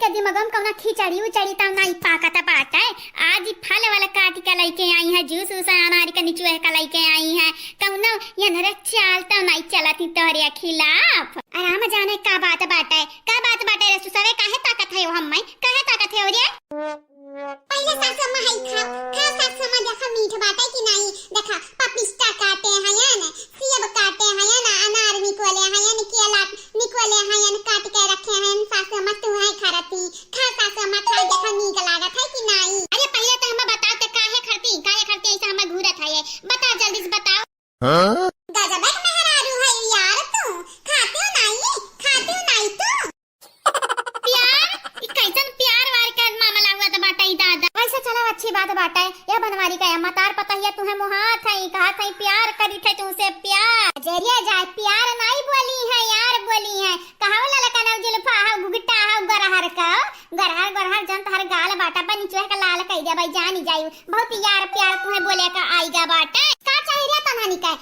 के दिमागम कौना खिचड़ी उचड़ी तब नहीं पाकत बात है। आज फल वाला काट के लेके आई है, जूस उस अनार का नीचुए का लेके आई है। कौना ये नरे चाल तो नहीं चलती तोहरे खिलाफ। आराम जाने का बात बाटे रे सुसवे काहे ताकत है हम में काहे ताकत है रे। पहले सासू अम्मा हाई खा सासू अम्मा देखा मीठ बाटे कि नहीं। देखा पपिस्ता काटे हैं ना, सेब काटे हैं ना, अनार निकोले हैं ना, केला निकोले हैं ना, काट के रखे हैं। सासू अम्मा तू है खरती खा सासू अम्मा खा देखा नीक लागत है कि नहीं। अरे पहले तो हम बताओ ते काहे खरती ऐसा हम घूरत है। बता जल्दी से बताओ। हां गजब है मेहरारू है यार, तू खाते हो नहीं तू प्यार कैसन प्यार वार का मामला हुआ था बाटा ही दादा। ऐसा चला अच्छी बात बाटा है ये बनवारी का अम्मा तार पता है तुम्हें मुहात है कहा था प्यार करी थे तुमसे प्यार जरिया जाए प्यार नहीं बोली है यार बोली है। कहां वाला लका जुल्फा हा गुगटा हा गरहर जन तार गाल बाटा पर नीचे का लाल कह दे भाई जानी जाई बहुत यार प्यार तुम्हें बोले का आईगा बाटा। का चाहिए रे तनानी का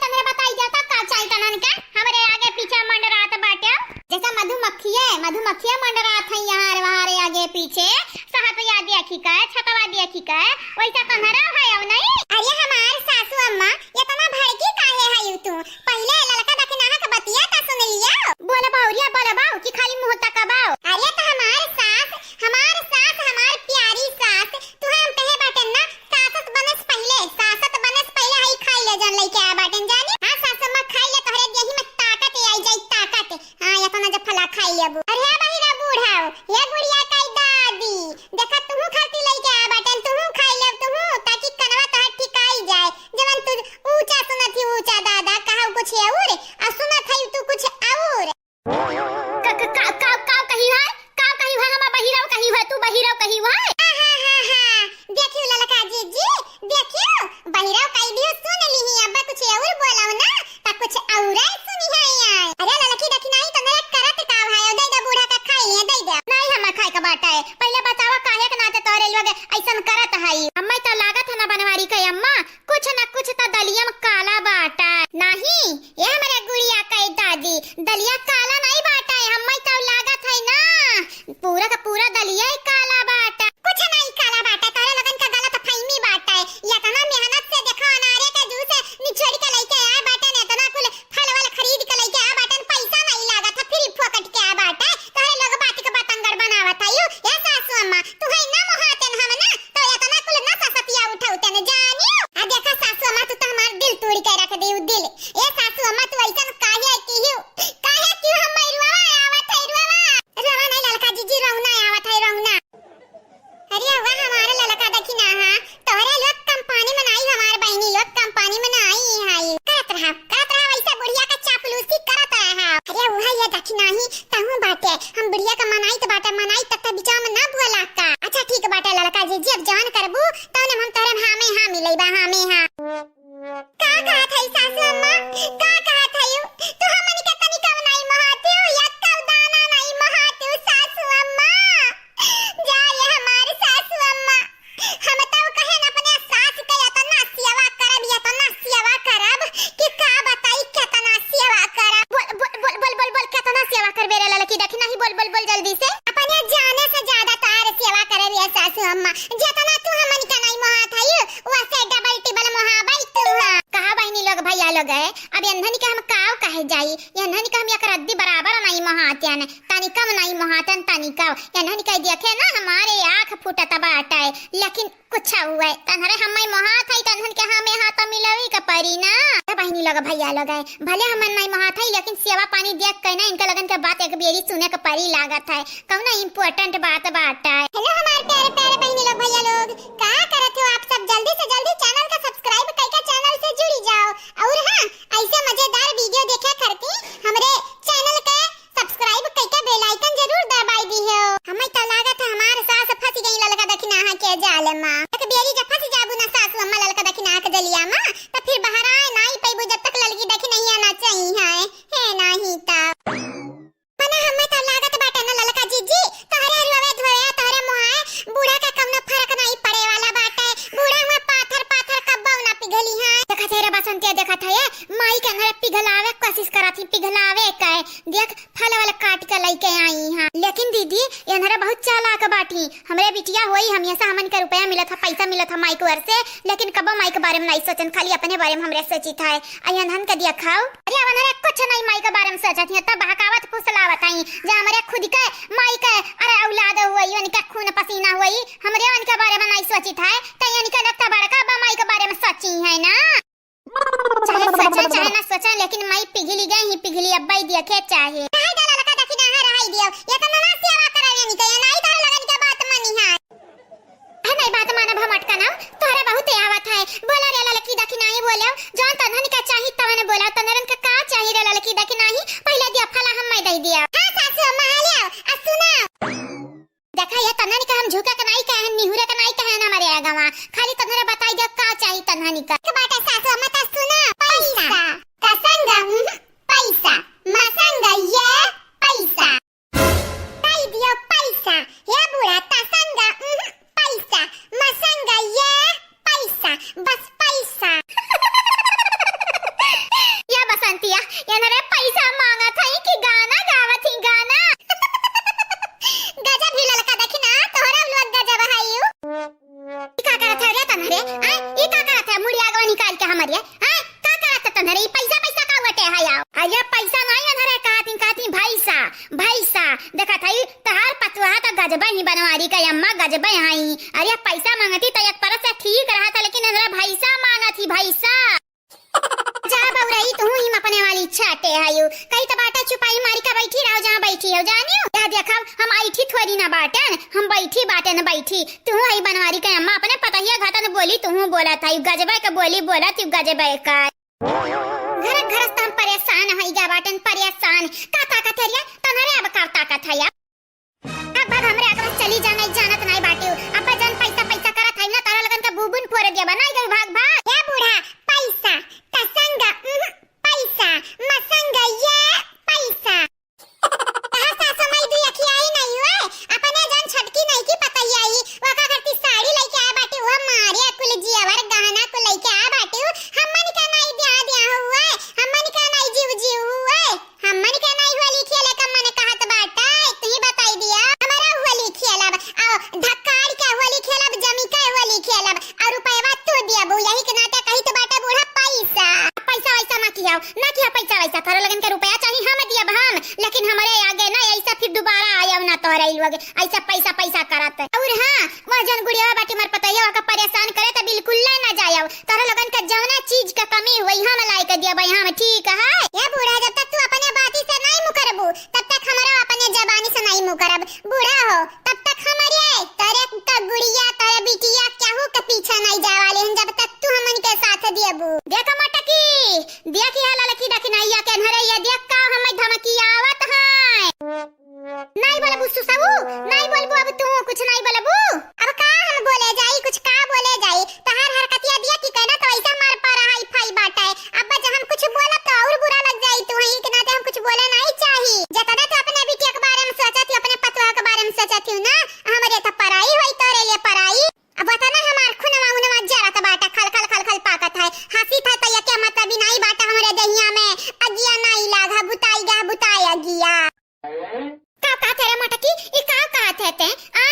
तमरे बताई जाता का चाहिए तनानी का हमरे आगे पीछे मंडरात बाटे जैसा मधुमक्खियां मंडरात है यहाँ वहां आगे पीछे साहब याद रखी का छतवा देखी का वैसा तनरा है अब नहीं। अरे हमार सासू अम्मा ये तना भड़की काहे है तू पहले ललका दखना का बतिया ता सुन लिया। बोल बाऊ कि खाली मुंह तक बाऊ। अरे तो हमार सास हमार प्यारी सास तू हम कहे बाटन ना सासत बनस पहले हई खाई ले जन लेके आ बाटन जानी। हां सास अम्मा खाई ले तोहरे देही में ताकत आई जाई ताकत। हां ये तना जब फला खाई लेबू। अरे बहिरा बूढ़ाओ ये बुढ़िया कई दादी देखा तू खाती लेके आ बाटन तू खाई ले तू ताकि कनवा तोहर ठिकाई जाए। जवन तू ऊंचा सुनती ऊंचा दादा कहा कुछ और आ सुनत है तू कुछ और का कही है हम बहिराव कही है तू बहिराव कही है। देखियो ललका जी देखियो बहिराव कही दियो सुन लीही अब कुछ और बोलाओ ना ता कुछ और सुनी है यार। अरे ललकी देखी नहीं तने करत का भाई दे दे बूढ़ा का खाई ले दे दे नहीं हम खाए का बाटा है। पहले बतावा काहे के नाते तोरे लोग ऐसन करत है। अम्मा तो लागत है ना बनवारी के अम्मा कुछ ना कुछ तो दलिया में काला बाटा नहीं ये हमारे गुड़िया कई दादी दलिया काला नहीं बाटा है। अम्मा तो लागत है ना पूरा का पूरा दलिया ही काला बाटा कुछ नहीं काला बाटा तोरे लगन का गलत फहमी बाटा है। या तना मेहनत से देखो अनारे का जूस निचोड़ के लेके आया बाटा ने तना कुल फल वाला खरीद के लेके आया बाटा पैसा नहीं लागत है फ्री फोकट के आया बाटा तोरे लोग बात के बतंगड़ बनावत है। या सासू अम्मा तू है ना मोहातन हम ना तो या तना कुल ना ससतिया उठाउते न जानियो। आ देखा सासू अम्मा तू तो हमार दिल तोड़ के रख दे दिल। ए सासू अम्मा तू ऐसन काहे क्यों हम रुवा आवत है रवा नहीं ललका जीजी रहुना आवत है रहुना। अरे वाह हमारा ललका देखी ना हां तोरे लोग कंपनी में नहीं हमार बहनी लोग कंपनी में नहीं है करत रहा वैसा बुढ़िया का चापलूसी करत रहा। अरे वह ये देखी नहीं तहु बाटे हम बुढ़िया का मनाई तो बाटे मनाई तक बिचा में ना बुला का। अच्छा ठीक बाटे ललका जीजी अब जान करबू तने हम तोरे हां में हां मिलई बा हां में हां का कहत है सासू अम्मा का कहत है तू हमनी के तनी कम नहीं महाते या कब दाना नहीं महाते सासू अम्मा जा ये हमारे सासू अम्मा हम तो कहे ना अपने सास के या तो ना सेवा करब कि का बताई कितना सेवा करब। बोल कितना सेवा करबे रे ललकी देखी नहीं बोल जल्दी से अपने जाने से ज्यादा तार सेवा करे रे सासू अम्मा जितना तू हमनी का नहीं महात है वैसे डबल टिबल महाबाई तू कहा बहनी लोग भैया लोग है। अब अंधनी के हम काव कहे जाई अंधनी का हम एक रद्दी बराबर नहीं महातन तनी कम नहीं महातन तनी का अंधनी कह देखे ना हमारे आंख फूटत बाटा है लेकिन कुछ हुआ तनहरे हम महात है तनहन के हमें हाथ मिलवी का परी ना। बहनी लोग भैया लोग है भले हम नहीं महात है लेकिन सेवा पानी देख के ना इनका लगन के बात एक बेरी सुने का परी लागत है कौन इंपॉर्टेंट बात बाटा है। हेलो हमारे प्यारे बहनी लोग भैया लोग का करत हो आप सब जल्दी से जल्दी चैनल का सब्सक्राइब करके चैनल से जुड़ी जाओ और हां ऐसे मजेदार वीडियो देखे करती हमरे चैनल के सब्सक्राइब करके बेल आइकन जरूर दबाई दी हो। हमें तो लागत है हमारे सास फंस गई ललका दखना के जाल में एक बेरी जब फंस जाबू ना सासू अम्मा ललका दखना के जलिया में तो फिर बाहर आए नहीं पैबू जब तक ललकी देखी नहीं आना चाहिए है नहीं ता मने हमें तो लागत बाटे ना ललका जीजी तोहरे रोवे धोया तोहरे मोहाए बूढ़ा का कम न फर्क नहीं पड़े वाला बाटे बूढ़ा हुआ पाथर कब्बा ना पिघल के देखा था ये माई के अंदर पिघलावे कोशिश करा थी, पिघलावे का देख फल वाला काट के लेके आई हां। लेकिन दीदी ये अंदर बहुत चालाक बाटी, हमरे बिटिया होई हमेशा हमन के रुपया मिला था, पैसा मिला था माई के ओर से, लेकिन कब माई के बारे में नहीं सोचन, खाली अपने बारे में हमरे सोची था। आई अनहन के दिया खाओ, अरे अंदर कुछ नहीं माई के बारे में सोचत है, तब बहकावत फुसलावत आई जे हमरे खुद के माई के अरे औलाद होई, उनका खून पसीना होई, हमरे उनके बारे में नहीं सोची था। त इनका लगता बड़का बा माई के बारे में सोची है ना, चाहे सोचा चाहे ना सोचा, लेकिन माई पिघली गई ही पिघली, अब भाई देखे चाहे काहे डाला लगा देखी ना रहाई दियो, ये तो ना सेवा करावे नहीं के नहीं तार लगन के बात मानी है नहीं बात मानब हम अटका ना, तोहरा बहुत आवत है बोला रे लड़की देखी नहीं बोले जान तनहन का चाही तवन बोला, तनरन का का चाही रे लड़की देखी नहीं, पहले दिया फला हम मैं दे दिया। हां सासू मालियो आ सुना देखा ये तनहन का हम झुका के नहीं कहन, निहुरे के नहीं कहन, हमारे आगवा खाली तनहरे बताई दे का चाही तनहन का बाटा सासू मत सुना पैसा कसंग पैसा मसंग ये पैसा ताई दियो पैसा ये बुढ़ा तसंग पैसा मसंग ये पैसा बस पैसा या बसंतिया ये नरे पैसा मांगा था कि गाना गावत ही गाना गजब ही लड़का देखी ना तोहरा लोग गजब हाइयो का करत है रे तनरे हां ई का करत है मुड़ी आगवा निकाल के हमरे हां का करत है तनरे ई पैसा पैसा का वटे है आओ आया पैसा नहीं अनरे काती भैसा भैसा देखा था तहार पतवा त गजब ही बनवारी का अम्मा गजब हाई, अरे पैसा मांगती त एक परस से ठीक रहा था, लेकिन अनरा भैसा मांगा थी भैसा जा बउरई तू ही अपने वाली छाटे आयु कहीं तो बाटा छुपाई मारी का बैठी रहो जहां बैठी हो जानियो या देखा हम आईठी थोड़ी ना बाटन, हम बैठी बाटन बैठी तू ही बनवारी का अम्मा अपने पता ही घटन बोली तू बोला था गजबे का बोली बोला तू गजबे का घर घर हम परेशान होई गा बाटन परेशान का ताकत है तनरे अब का ताकत है अब हमरे अगर चली जाना जानत नहीं बाटे अब जन पैसा पैसा करत है ना तारा लगन का बुबुन फोड़ दिया बनाई गई भाग भाग ए बूढ़ा पैसा तसंग पैसा मसंग ये पैसा कहां सासु माई दुई अखी आई नहीं हुए अपने जन छटकी नहीं की पता ही आई वो का करती साड़ी लेके आ बाटे वो मारे कुल जीवर गहना को लेके आ बाटे हमन का नहीं दिया हुआ हमन का नहीं जीव हुआ हमन का नहीं हुआ लिखे लेकर मैंने कहा तो बाटा तू ही बताई दिया हमारा हुआ लिखे लब आओ धक्काड़ के हुआ लिखे लब जमी का हुआ लिखे लब और रुपया तू दिया बू यही के नाते कही तो बाटा बूढ़ा पैसा पैसा वैसा ना किया पैसा वैसा थारा लगन के रुपया चाहिए हम दिया हम, लेकिन हमारे आगे ना ऐसा फिर दोबारा आया ना तोहरा लोग ऐसा पैसा पैसा करत और हां वह जन गुड़िया बाटी मर पता है का परेशान करे त बिल्कुल ना जाया तोहरा लगन का जौना चीज का कमी हुई हम लाई के दिया भाई हम ठीक है ये बूढ़ा जब तक तू अपने बाती से नहीं मुकरबू तब तक हमारा अपने जबानी से नहीं मुकरब बूढ़ा हो तब तक हमारे तेरे का गुड़िया तेरे बिटिया क्या हो के पीछे नहीं जाए वाले हैं जब तक तू हमन के साथ दियबू देखा मटकी देख ये लड़की देख नहीं या के हरे ये देख का हम धमकी आवत है नहीं बोलबू सुसबू नहीं बोलबू अब तू कुछ नहीं बोलबू अब का हम बोले जाई कुछ का बोले जाई तहार हरकतिया दिया कि कहना तो ऐसा मार पा रहा है फाई बाटा है अब जब हम कुछ बोला तो और बुरा लग जाई तू ही के नाते हम कुछ बोले नहीं चाहिए जतना तो अपने बिटिया के बारे में सोचती अपने पतवा के बारे में सोचती ना हमरे तो पराई होई तोरे लिए पराई अब बता ना हमार खुनवा जरा तो बाटा खल खल खल खल पाकत है हंसी था तो ये क्या मतलब नहीं बाटा हमरे दहिया में अगिया नहीं लागा बुताया गिया का तेरे मटकी ई का कहते आ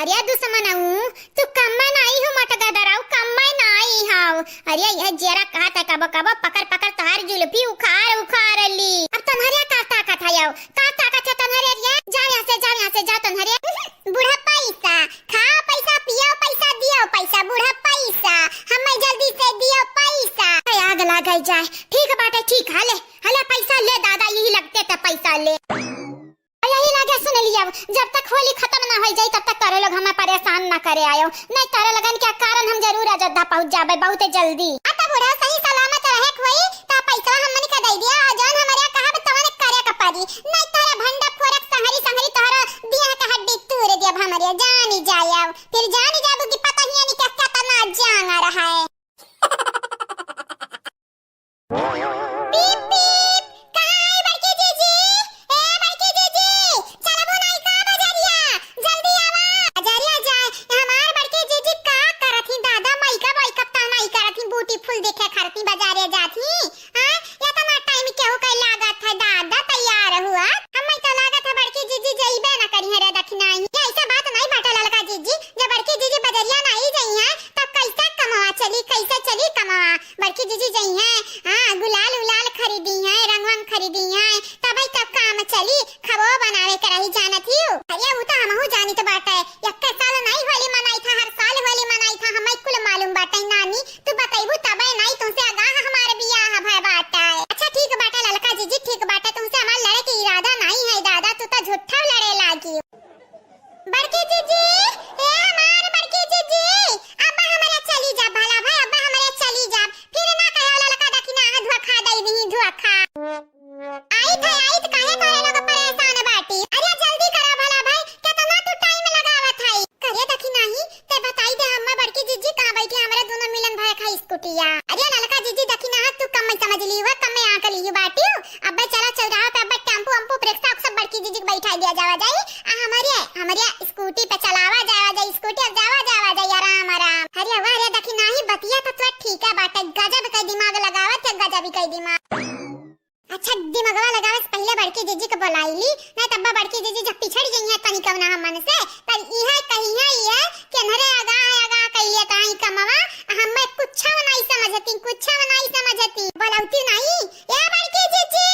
अरे दुश्मनऊ तू कम्मा नहीं हो मटका दराऊ कम्मा नहीं हाउ अरे यह जरा कहता कब कब पकड़ पकड़ तार जुल्फी उखाड़ ली अब तुम्हारे का ताकत है याओ का ताकत है तुम्हारे ये जा यहाँ से जा तुम्हारे बूढ़ा पैसा खाओ पैसा पियो पैसा दियो पैसा बूढ़ा पैसा हमें जल्दी से दियो पैसा आग लग जाए ठीक है बाटे ठीक हले पैसा ले दादा यही लगते थे पैसा ले यही लगे सुन लिया जब तक होली खत्म ना हो जाए तब तक तारे लोग हमें परेशान ना करे आयो नहीं तारे लगन के कारण हम जरूर अयोध्या पहुंच जाबे बहुत जल्दी आता बूढ़ा सही सलामत रहे कोई ता पैसा हमन के दे दिया जान हमारे कहा तवन करे का पारी नहीं तारे भंडा फोरक संहरी तारा दिया का हड्डी तूर दिया हमारे जानी जाया फिर जानी जाबू की पता ही नहीं क्या तना जान आ रहा है फूल देखे खरती बाजार जीजी जाई हैं। हां गुलाल उलाल खरीदी हैं, रंग वंग खरीदी हैं, तब ही तब काम चली खबो बनावे करही जानत हियो। अरे उ त हमहु जानी तो बाटे, यक्का साल नहीं होली मनाई था, हर साल होली मनाई था, हमें कुल मालूम बाटे नानी, तू बताइबू तबे नहीं तुमसे आगाह हमारे बियाह भय बाटे। अच्छा ठीक बाटे ललका जीजी, ठीक बाटे, तुमसे हमार लड़े के इरादा नहीं है दादा, तू तो झूठा लड़े लागी। बड़की जीजी, ए हमार बड़की जीजी, अब्बा हमारे चली जा भला भाई, अब्बा हमारे चली जा, फिर ना कहे ललका दखिना धुआ खा दई दी धुआ खा। आई थे काहे तोरे लोग परेशान बाटी, अरे जल्दी करा भला भाई, कितना तू टाइम लगावत है। करे दखिना ही ते बताई दे अम्मा बड़की जीजी कहां बैठी, हमारे दोनों मिलन भाई खा स्कूटिया। अरे ललका जीजी दखिना तू कम में समझ ली हुआ, कम में आंक ली हुई बाटी। अब्बा चला चौराहा पे, अब्बा टेम्पो अम्पो रिक्शा सब बड़की जीजी को बैठा दिया जावा जाई, हमारे स्कूटी पे चलावा जावा जाई, स्कूटी अब जावा जाई आराम आराम। अरे वाह रे दखिना ही बतिया तो ठीक है बाटे, गजब का दिमाग लगावत है, गजब का दिमाग। अच्छा दिमागवा लगावे से पहले बड़की जीजी को बुलाईली, नहीं तब्बा बड़की जीजी जब पिछड़ गई है तनी कवना हम मन से, पर इहे कहिया ये कि नरे आगा कइले काई कमवा, हमें कुछ नहीं समझती, कुछ नहीं समझती, बुलाउती नहीं। ए बड़की जीजी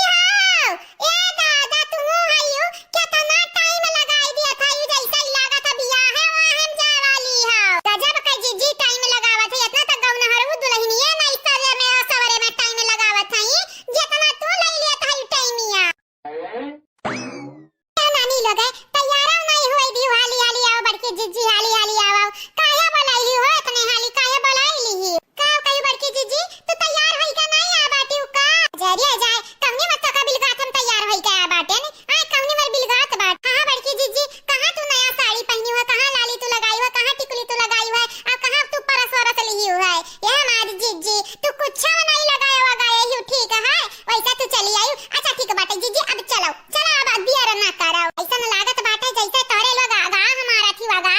हां, ए दादा तू आइयो, कितना टाइम लगाई दिया था, यू जैसा ही लगा था बियाह है वहां हम जा वाली है। गजब का जीजी टाइम लगावत है, इतना तक गौना हरहु दुल्हनिए नहीं सवेरे में टाइम लगावत है, जितना तू ले लिया था टाइमिया। नानी लोग तैयार नहीं होई दी, हाली हाली आओ बड़की जीजी, हाली हाली आओ, काहे बुलाईली हो इतने हाली, काहे बुलाईली का कही बड़की जीजी तू तैयार होई का नहीं आ बाटी का जरिया जाए कमनी मत का बिलगात हम तैयार होई का आ बाटे ने आ कमनी मर बिलगात बात। हां बड़की जीजी कहां तू नया साड़ी पहनी हो, कहां लाली तू लगाई हो, कहां टिकुली तू लगाई हो, और कहां तू परस वरस ली हो है। ये हमारी जीजी तू कुछ नहीं लगाया वगाया ही, ठीक है वैसा तू चली आई। अच्छा ठीक बाटे जीजी अब चलो अब बियाह ना करो, ऐसा न लागत बाटे जैसे तोरे लोग आगा हमारा थी वगा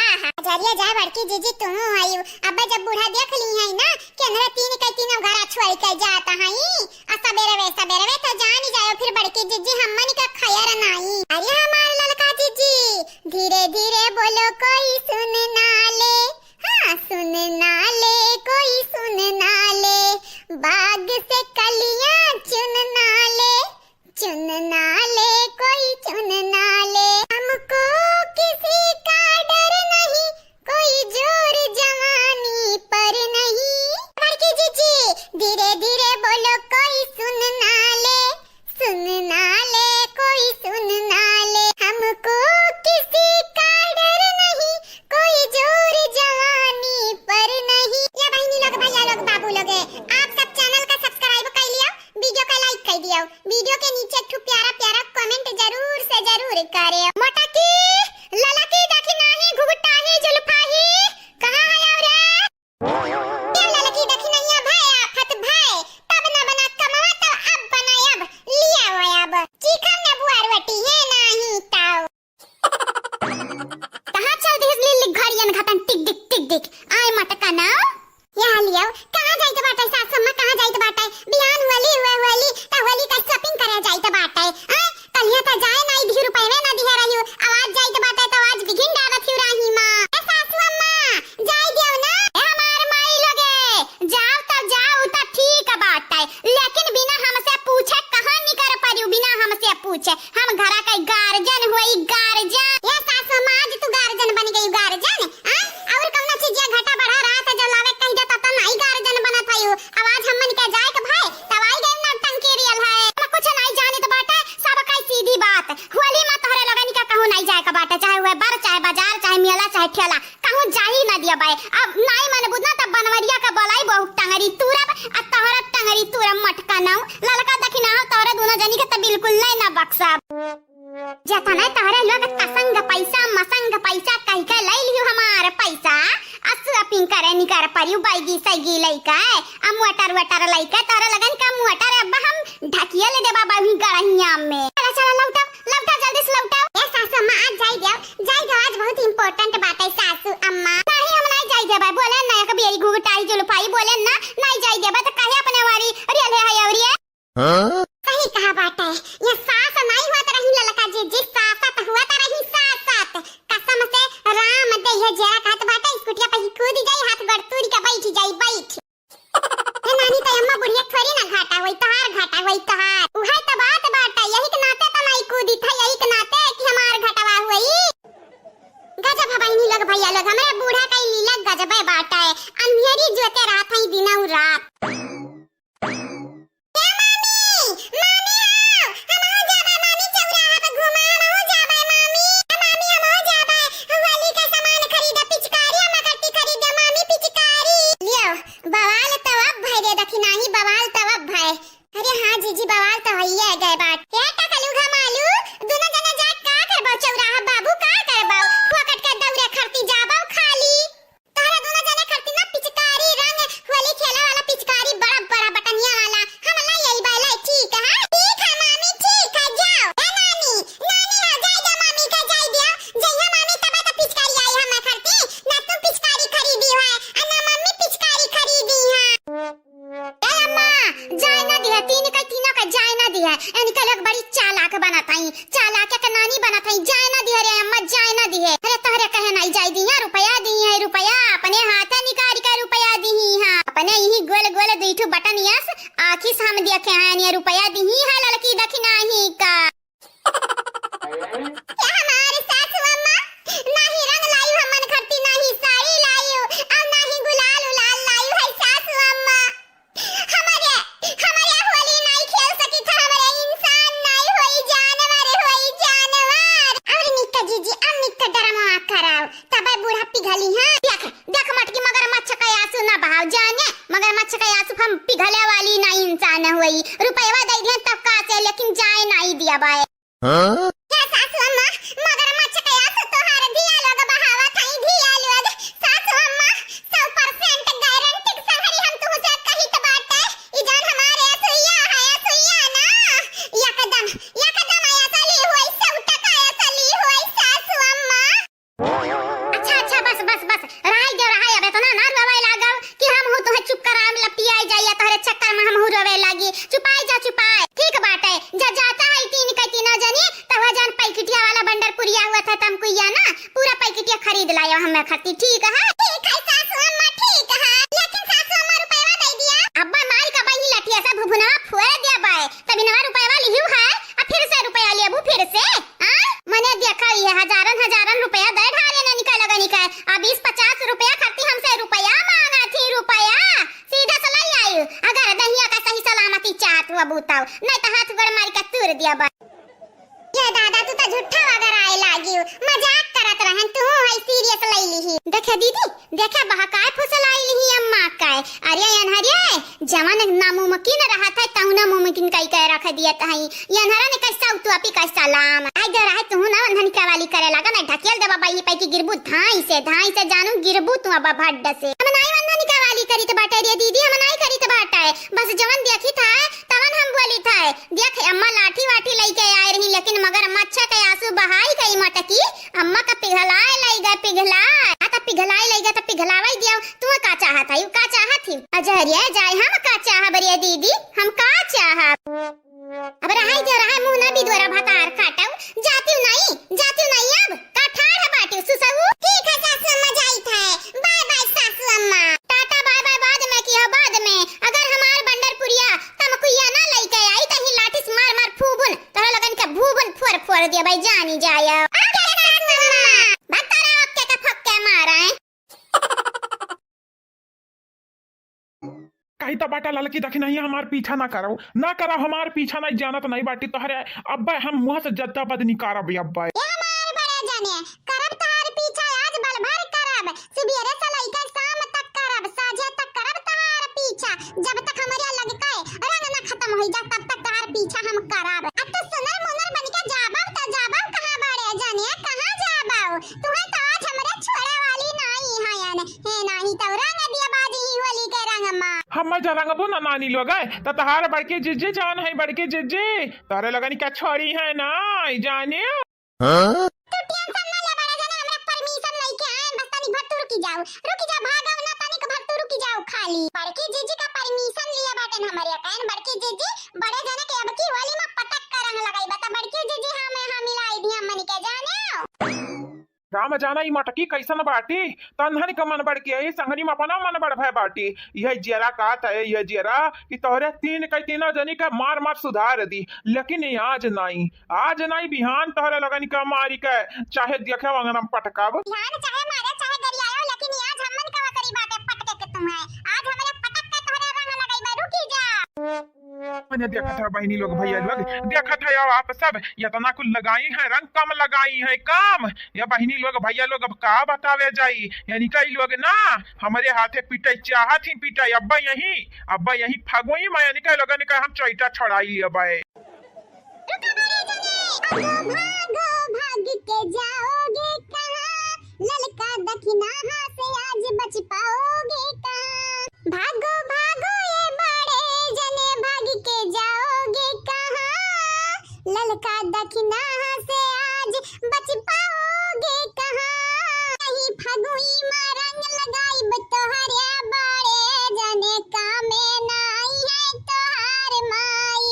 जरिया जाए बड़की जीजी तू आई। अब जब बूढ़ा देख ली है ना कि हमरा तीन घर छोड़ के जाता है, आ सवेरे वे तो जान जाओ फिर बड़की जीजी हमन का खैर नहीं। अरे हमार ललका जीजी धीरे धीरे बोलो कोई सुन ना ले, हां सुन ना ले कोई सुन ना ले, बाग से कलियां चुन ना ले, चुन ना ले कोई चुन ना ले, हमको किसी का डर नहीं, कोई जोर जवानी पर नहीं। बड़की जीजी धीरे धीरे बोलो कोई सुन ना ले, सुन ना ले कोई सुन ना ले, हमको किसी का डर नहीं, कोई जोर जवानी पर नहीं। या बहनी लोग भैया लोग बाबू लोग आप सब चैनल का सब्सक्राइब कर लियो, वीडियो का लाइक कर दियो, वीडियो के नीचे एक प्यारा प्यारा कमेंट जरूर से जरूर करे। मोटा की लला की देखी नहीं घुघटा ही जुल्फा ही कहां है और ये लला की देखी नहीं है भाई आफत भाई, तब ना बना कमावा तो अब बनाए, अब लिया हुआ अब चिकन ने बुआरवटी है नहीं ताऊ। कहां चल दी लिली घड़ियन घटन टिक दिक आय मटका ना यहाँ लियो, कहां जाई तो बाटे सासू मां, कहां जाई तो बाटे बिहान होली तो होली का शॉपिंग करे जाई तो बाटे कलिया तो जाए नहीं 20 रुपए में ना दिया रही आवाज जाई तो बाटे तो आज बिगिन डालत ही रही मां। ए सासू अम्मा जाई दियो ना, ए हमार माई लोगे जाओ तो ठीक बाटे, लेकिन बिना हमसे पूछे कहां नहीं कर पारियो, बिना हमसे पूछे हम घरा का गार्जियन होई गार्जियन। ए सासू मां आज तू गार्जियन बन गई गार्जियन, और कौन चीज घटा बढ़ा रहा था जो लावे कहीं देता तो नहीं गार्जियन बनत है, आवाज हमन के जाए के भाई तवाई गई ना टंकी रियल है, हम कुछ नहीं जानी तो बाटे सब का सीधी बात। होली में तोहरे लगन का कहूं नहीं जाए का बाटे, चाहे हुए बर चाहे बाजार चाहे मेला चाहे ठेला कहूं जाई ना दिया बाई। अब नहीं मन बुझना तब बनवरिया का बोलाई बहुत टंगरी तुरब आ तोहरा टंगरी तुरब मटका नाउ ललका दखिना हो तोहरे दोनों जनी के त बिल्कुल नहीं ना बक्सा जता नहीं तोहरे लोग तसंग पैसा मसंग पैसा कह के ले लियो हमार पैसा शॉपिंग करे नहीं कर पारियो बाईगी सईगी लइका आ मोटर लइका तोहरे लगन का मोटर अब हम ढकिया ले देबा बाही गड़हिया में। चला लौटा जल्दी से लौटा। ए सासू अम्मा आज जाई दो आज बहुत इंपॉर्टेंट बात है सासू अम्मा। नहीं हम नहीं जाई देबा बोले ना कभी एरी घुघटाई जुलफाई बोले ना नहीं जाई देबा तो काहे अपने वाली रियल है औरी हां सही कहा बात है। ये सास नहीं हुआ तो रही ललका जी सासत हुआ तो रही सासत कसम से राम दे है जरा कहत बात स्कूटिया पे कूद जाई हाथ गड़ तूरी का बैठ जाई बैठ। घाटा वही तहार उहे त बात बाटा यही के नाते त नहीं कूदी था यही के नाते कि हमार घटवा हुई गजब है बहनी लोग भैया लोग हमारे बूढ़ा का लीला गजब है बाटा है अंधेरी जोते रात है दिन और रात बटन यस आखी साम देखे हैं रुपया दी है लड़की दखना ही का क्या हमारे सासू अम्मा नहीं रंग लाई हमन खट्टी नहीं साड़ी लाई और नहीं गुलाल उलाल लाई है सासू अम्मा हमारे होली नहीं खेल सकी था हमारे इंसान नहीं होई जानवर और निक्का जीजी अब निक्का डरमा कराओ तब बूढ़ा पिघली हां देख मटकी मगरमच्छ का आंसू ना बहाव जाने मगरमच्छ का आंसू हम पिघले वाली नहीं इंसान हुई रुपया दे दिए तब का से लेकिन जाए नहीं दिया बाय हां क्या सासू अम्मा मगरमच्छ का आंसू तोहार दिया लोग बहावा थाई दिया लोग सासू अम्मा 100% गारंटी संहरी हम तुझे कही तो बात है ई जान हमारे सुइया ना एकदम आया चली हुई 100% आया चली हुई सासू अम्मा अच्छा बस रहाई अबे तो ना रोवे लागो कि हम हो तोहे चुप कराम लपिया जाइए तोरे चक्कर में हम हो रोवे लागी चुपाई ठीक बात है जाता है तीन न जानी तवा जान पैकेटिया वाला बंडरपुरिया हुआ था तुमको या ना पूरा पैकेटिया खरीद लायो हमें खाती ठीक है सासू अम्मा ठीक है लेकिन सासू अम्मा रुपया दे दिया अब्बा मार का बही लठिया सा भुभुना फोड़ दिया बाय तभी नवा रुपया लियू है अब फिर से रुपया लेबू फिर से मैंने देखा ये हजारन रुपया दे ढाले ना निकाल अब 20-50 रुपया खाती हमसे रुपया मांगा थी रुपया सीधा चलाई आई अगर दहिया का सही सलामती चाहत हुआ बताओ नहीं तो हाथ गोड़ मार के तोड़ दिया बा ये दादा तू तो झूठा वगर आए लागी मजाक करत रहन तू है सीरियस लई लीही देखे दीदी देखे बहकाए फुसलाई लीही अम्मा काय अरे अनहरिया जवान नामुमकिन रहा था तहुना मुमकिन कई कह रख दिया तई अनहरा ने कैसा तू अपी का सलाम आई दे रहा तू ना अंधन का वाली करे लगा मैं ढकेल देबा बाई पे की गिरबू धाई से जानू गिरबू तू अब भड्ड से हम नहीं अंधन का वाली करी तो बाटा रे दीदी हम नहीं करी तो बाटा है बस जवान देखी था तवन हम बोली था देख अम्मा लाठी वाठी लेके आए रही लेकिन मगर मच्छा के आंसू बहाई गई मटकी अम्मा का पिघलाए लई गए तो पिघलावाई दिया तू का चाहत है का चाहत थी अजहरिया जाए हम का चाह बरिया दीदी हम का चाह अब रहाई मुंह ना भी द्वारा भतार काटऊ जाती नहीं अब का ठाड़ है बाटी सुसहु ठीक है सासू अम्मा जाई था बाय बाय सासू अम्मा टाटा बाय बाय बाद में की बाद में अगर हमार बंडरपुरिया तमकुया ना लेके आई त ही लाठी से मार फूबुन तोरा लगन के भूबुन फोड़ दिया भाई जानी जाया भतारा ओके का फक्के मारा है कहीं तो बाटा ललकी दखी नहीं हमार पीछा ना करो हमार पीछा नहीं जाना तो नहीं बाटी तोहरे अब्बा हम मुंह से जद्दा बद निकारब अब्बा हमार बड़े जाने करब तोहर पीछा आज बल भर करब सुबेरे से लेकर शाम तक करब साझे तक करब तोहर पीछा जब तक हमारे लग के रंग ना खत्म हो जा तब तक तोहर पीछा हम करब अब तो सुनर मुनर बन के जाबव कहां बड़े जाने कहां जाबव तुम्हें तो आज हमरे छोड़े वाली नहीं है नहीं तो रंग दिया बाजी होली के रंग मां हम जरंगबो ना नानी लोग तो तहार बड़के जिज्जे जान है बड़के जिज्जे तारे लगनी क्या छोड़ी है ना जाने तो टेंशन ना ले बड़ा जाने हमरा परमिशन लेके आए बस तनी भर तो रुकी जाओ भागो ना तनी भर तो रुकी जाओ खाली बड़के जिज्जी का परमिशन लिया बाटन हमारे कान बड़के जिज्जी बड़े जाने के अब की होली में पटक का रंग लगाई बता बड़के जिज्जी हमें हम मिलाई दी हम के जाने राम जाना ई मटकी कैसन बाटी तन्हन का मन बढ़ के संगरी में अपना मन बढ़ भय बाटी यह जेरा का था यह जेरा कि तोहरे तीन कई तीनों जनी का मार मार सुधार दी लेकिन आज नहीं बिहान तोहरे लगन का मारी के चाहे देखे वंगनम पटकाब ध्यान चाहे मारे चाहे गरियाओ लेकिन आज हमन का करी बाटे पटके के तुम्हें आज हमरे पटक के तोहरे रंग लगाई बा रुकी जा मैंने देखा था बहनी लोग भैया लोग देखा था यार आप सब या तना कुल लगाई है रंग कम लगाई है काम या बहनी लोग भैया लोग अब का बतावे जाई यानी कई लोग ना हमारे हाथे पिटाई चाहत ही पिटाई अब्बा यही फगोई मैं यानी कई लोगन का हम चैटा छड़ाई अब भागो भाग के जाओगे कहाँ ललका दखिना से आज बच पाओगे कहाँ भागो भागो ये बड़े जने भाग के जाओगे कहाँ ललका दखिना से आज बच पाओगे कहाँ कहीं फगुई में रंग लगाई तोहरे बड़े जने कामे नाई है तोहार माई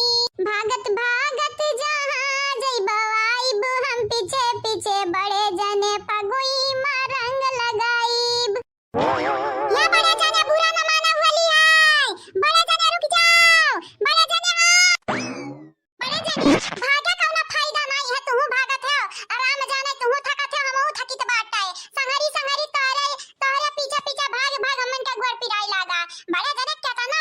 भागत भागत जहाँ जइबो आइब हम पीछे पीछे बड़े जने फगुई में रंग लगाइब ये बड़े जने बुरा न माना होली है बड़े जने रुक जाओ बड़े जने भागे कौनो फायदा नहीं है तू भागत है आराम जाने तू थकत है हमहू थकित बाटा है संगरी तोरे पीछे पीछे भाग भाग हमन का गोर पिराई लागा बड़े जने केतना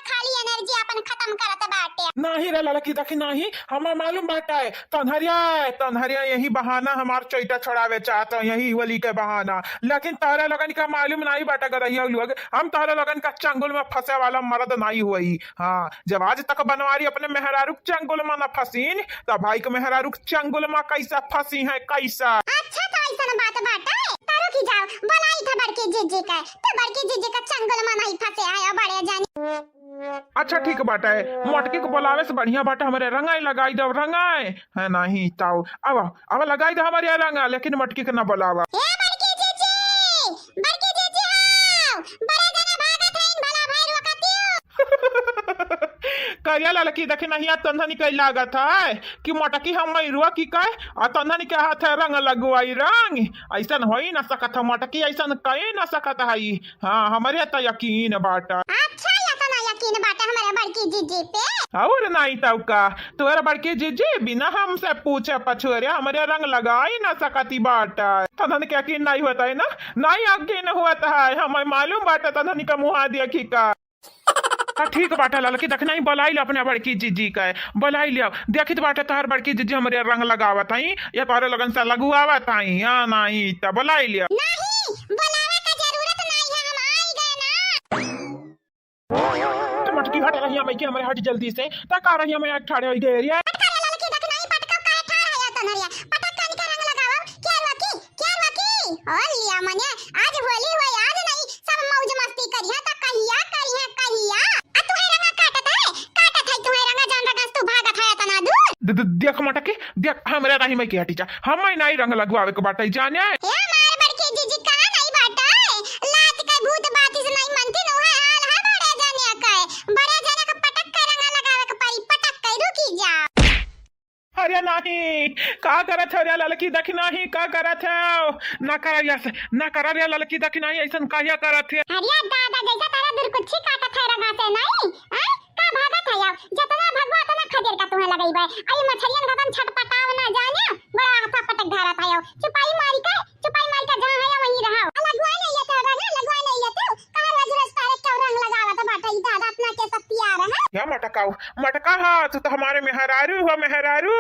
खाली एनर्जी अपन खत्म करत बाटे नहीं रे लड़की देखी नहीं हमें मालूम बाटा है तन्हरिया यही बहाना हमार चैटा छड़ावे चाहता यही होली के बहाना लेकिन तारा लगन का मालूम नहीं बाटा करैया लोग हम तारा लगन का चंगुल में फंसे वाला मर्द नहीं हुई हाँ जब आज तक बनवारी अपने मेहरारू चंगुल में न फंसीन तब भाई के मेहरारू चंगुल में कैसा फंसी है कैसा अच्छा तो ऐसा बात बाटा है तारो की जाओ बोलाई था बड़के जीजी का तो बड़के जीजी का चंगुल में नहीं फंसे आया बड़े जानी अच्छा ठीक बाटा है मोटकी को बुलावे से बढ़िया बाटा हमारे रंगाई लगाई दो रंगाई है नहीं ताऊ अब लगाई दो हमारे रंगा लेकिन मोटकी को ना बुलावा ए बड़के जीजी आओ बड़े जने भागत है इन भला भाई रोकतियो करिया लड़की देखे नहीं तंधनी कई लागत है कि मोटकी हम रुआ की कहे और तंधनी के हाथ है रंग लगवाई रंग ऐसा हो ही ना सकत है मोटकी ऐसा कही ना सकत है हाँ हमारे तो यकीन बाटा अच्छा यकीन बाटा हमारे बड़की जीजी पे और नहीं तब का तोरा बड़की जीजी बिना हमसे पूछे पछोरे हमारे रंग लगाई ना सकती बाटा तंधन के यकीन नहीं होता है ना नहीं यकीन होता है हमें मालूम बाटा तंधनी का मुँह देखी का ठीक बाटा लड़की देखना ही बुलाई ले अपने बड़की जीजी का बुलाई लिया देखी तो बाटा तार बड़की जीजी हमारे रंग लगावत आई या तारे लगन से लगुआवत आई या नहीं तो बुलाई लिया नहीं बुलावे का जरूरत नहीं है हम आ गए ना मटकी हट रही है मैं कि हमारे हट जल्दी से तक आ रही है मैं ठाड़े होई गई है पटका लड़की देखना ही पटका काहे ठाड़ है तनरिया पटक कानी का रंग लगाओ क्या वकी और लिया मने आज होली हुई आज नहीं सब मौज मस्ती करिया त कहिया आ तू है रंगा काटत है तू है रंगा जान रंगा तू भागत है तना दूर देख मटकी देख हमारे रही मैं की हटी जा हम नहीं रंग लगवावे के बाटे जाने हे मार बड़के जीजी का नहीं बाटा लात का भूत बाती से नहीं मनती नो है हाल है बड़े जाने का बड़े जाने का पटक का रंगा लगावे के परी पटक के रुकी जा अरे नहीं का करत है रे लड़की देख नहीं का करत है ना कर रे लड़की देख नहीं ऐसा काया करत है अरे दादा जैसा तारा दुर्कुच्छी काटत है रंगा से नहीं हैं का भागत है यार जितना भगवा उतना खदेर का तुम्हें लगाई बा आई मछलियन गगन छटपटाव ना जाने बड़ा हाथा पटक धारत है चुपाई मारी का जहां है वहीं रहो लगवा नहीं लेते लगवा नहीं लेते कहां रोज रोज तारे क्यों रंग लगावत बाटा ई दादा अपना के सब प्यार है क्या मटका हाथ तो हमारे मेहरारू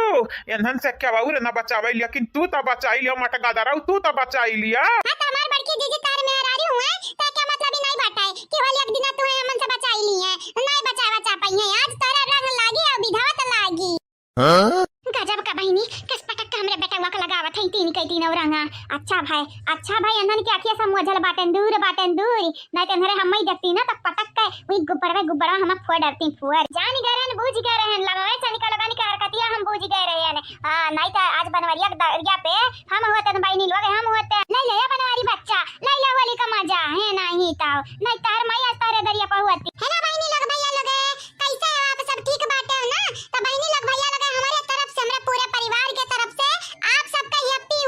एनहन से क्या बाउर ना बचावे लेकिन तू तो बचाई लिया मटका दराऊ तू तो बचाई लिया हां तो हमार बड़की जीजी तार मेहरारू हुए तो क्या मतलब ही नहीं बाटा है कि होली एक दिन तू है हमन से बचाई ली है नहीं बचा पाई है आज तारा रंग लागी और विधावत लागी हां गजब का बहिनी किस पटक का हमरे बेटा वक लगावत है तीन रंगा अच्छा भाई अंदर की आखिया सब मोजल बाटन दूर नहीं तो हमरे हम ही देखती ना तब पटक के वही गुब्बारा हम फोड़ डरती फोड़ जान गए रहन बूझ गए रहन लगावे चनिका लगाने का हरकतिया हम बूझ गए रहन हां नहीं तो आज बनवरिया दरिया पे हम होते न बहिनी लोग हम होते ले ले बनवारी बच्चा ले ले होली का मजा है नहीं तार मैया तारे दरिया पे होती है ना बहिनी लोग भैया लोग कैसे हो आप सब ठीक बाटे हो ना तो बहिनी लोग भैया लोग हमारे तरफ से हमारे पूरे परिवार के तरफ से आप सबका हैप्पी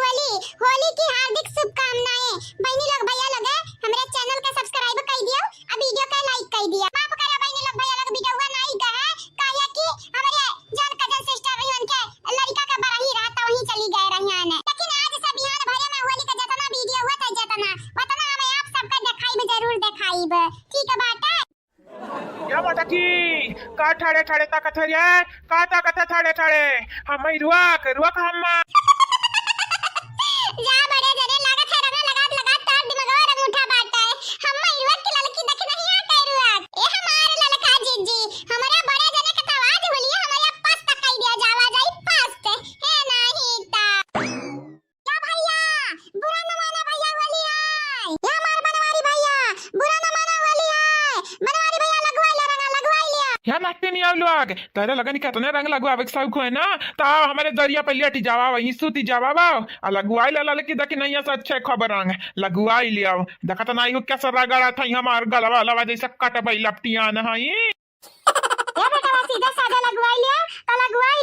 होली की या मोटकी का ठाड़े ठाड़े ताकत है रे का ताकत है ठाड़े ठाड़े हम रुआ हम जा बड़े जने लागत है रंग लगा तार दिमागवा रंग उठा बाटा है हम इरुआ की ललकी देख नहीं आता इरुआ ए हमारे ललका जीजी हमारे बड़े जने का आवाज बोलिए हमारे पास तक आई दिया जावा जाई पास ते है नहीं ता या भैया बुरा न माना भैया वाली आए या मार बनवारी भैया बुरा न माना वाली आए बनवारी भैया लगवाई लिया या नाकते नहीं आव लोग तेरे लगन क्या तने रंग लगवावे के सब है ना ता हमारे दरिया पे लियाटी जावा वही सूती जावा आ लगवाई ला ललकी देखी नहीं ऐसा अच्छे खबर रंग लगवाई लिया देखा तो नहीं हो क्या सर रगड़ा था हमार गलवा लवा जैसा कट बई लपटियां नहीं या बेटा वा सीधा साधा लगवाई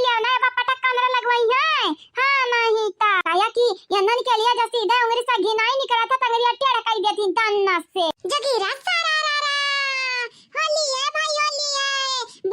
लिया ना बा पटक कमरा लगवाई है हां नहीं ता काया की यन्नन के लिए जो सीधा उंगली सा घिनाई निकला था तंगरी अट्टी अड़काई देती तन्ना से जगीरा सारारा होली है भाई होली है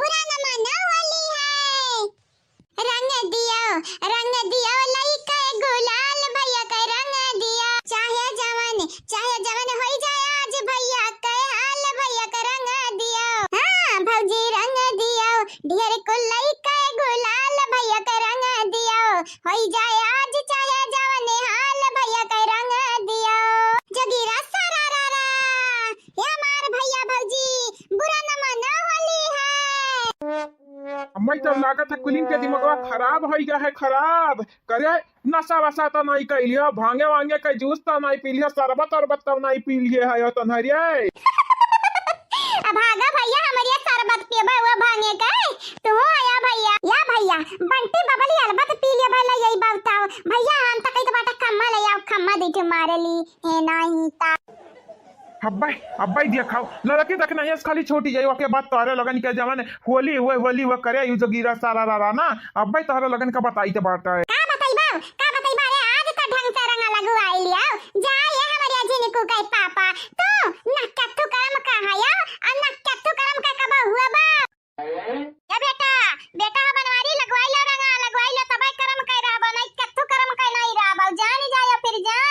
बुरा न मानो होली है रंग दियो लइका गुलाल भैया का रंग दिया चाहे जवन होई जाए आज भैया का हाल भैया का रंग दियो हां भौजी रंग दियो ढेर को लइका गुलाल भैया का रंग दियो होई जाए आज चाहे जवन हाल भैया का रंग दियो जगीरा सारारा या मार भैया भौजी बुरा न मानो होली है अम्मा तो लागत है कुलिंग के दिमागवा खराब हो गया है खराब करे नशा वसा तो नहीं कर लिया भांगे वांगे का जूस तो नहीं पी लिया शरबत और तो नहीं पी लिए है तन्हरिया भागा भैया हमारे शरबत पिए वो भांगे का तू आया भैया या भैया बंटी बबली अलबत पी लिया भला यही बताओ भैया हम तक तो बाटा खम्मा ले आओ खम्मा दे के मारे ली है नहीं ता अब्बाई दिया खाओ लड़की देखना है खाली छोटी जाई ओके बात तोरे लगन के जवन होली वो करे यू जो गिरा सारा रा ना अब्बाई तोरे लगन का बताई ते बाटा है का बताई रे आज तो ढंग से रंग लगवाई लिया जा ये हमारे अजीन को कह पापा तू नक्कत्तू करम का हया और नक्कत्तू करम का कब हुआ बा या बेटा बनवारी लगवाई ला तबाई करम कह रहा बा नहीं कत्तू करम कह नहीं रहा बा जानी जाया फिर जा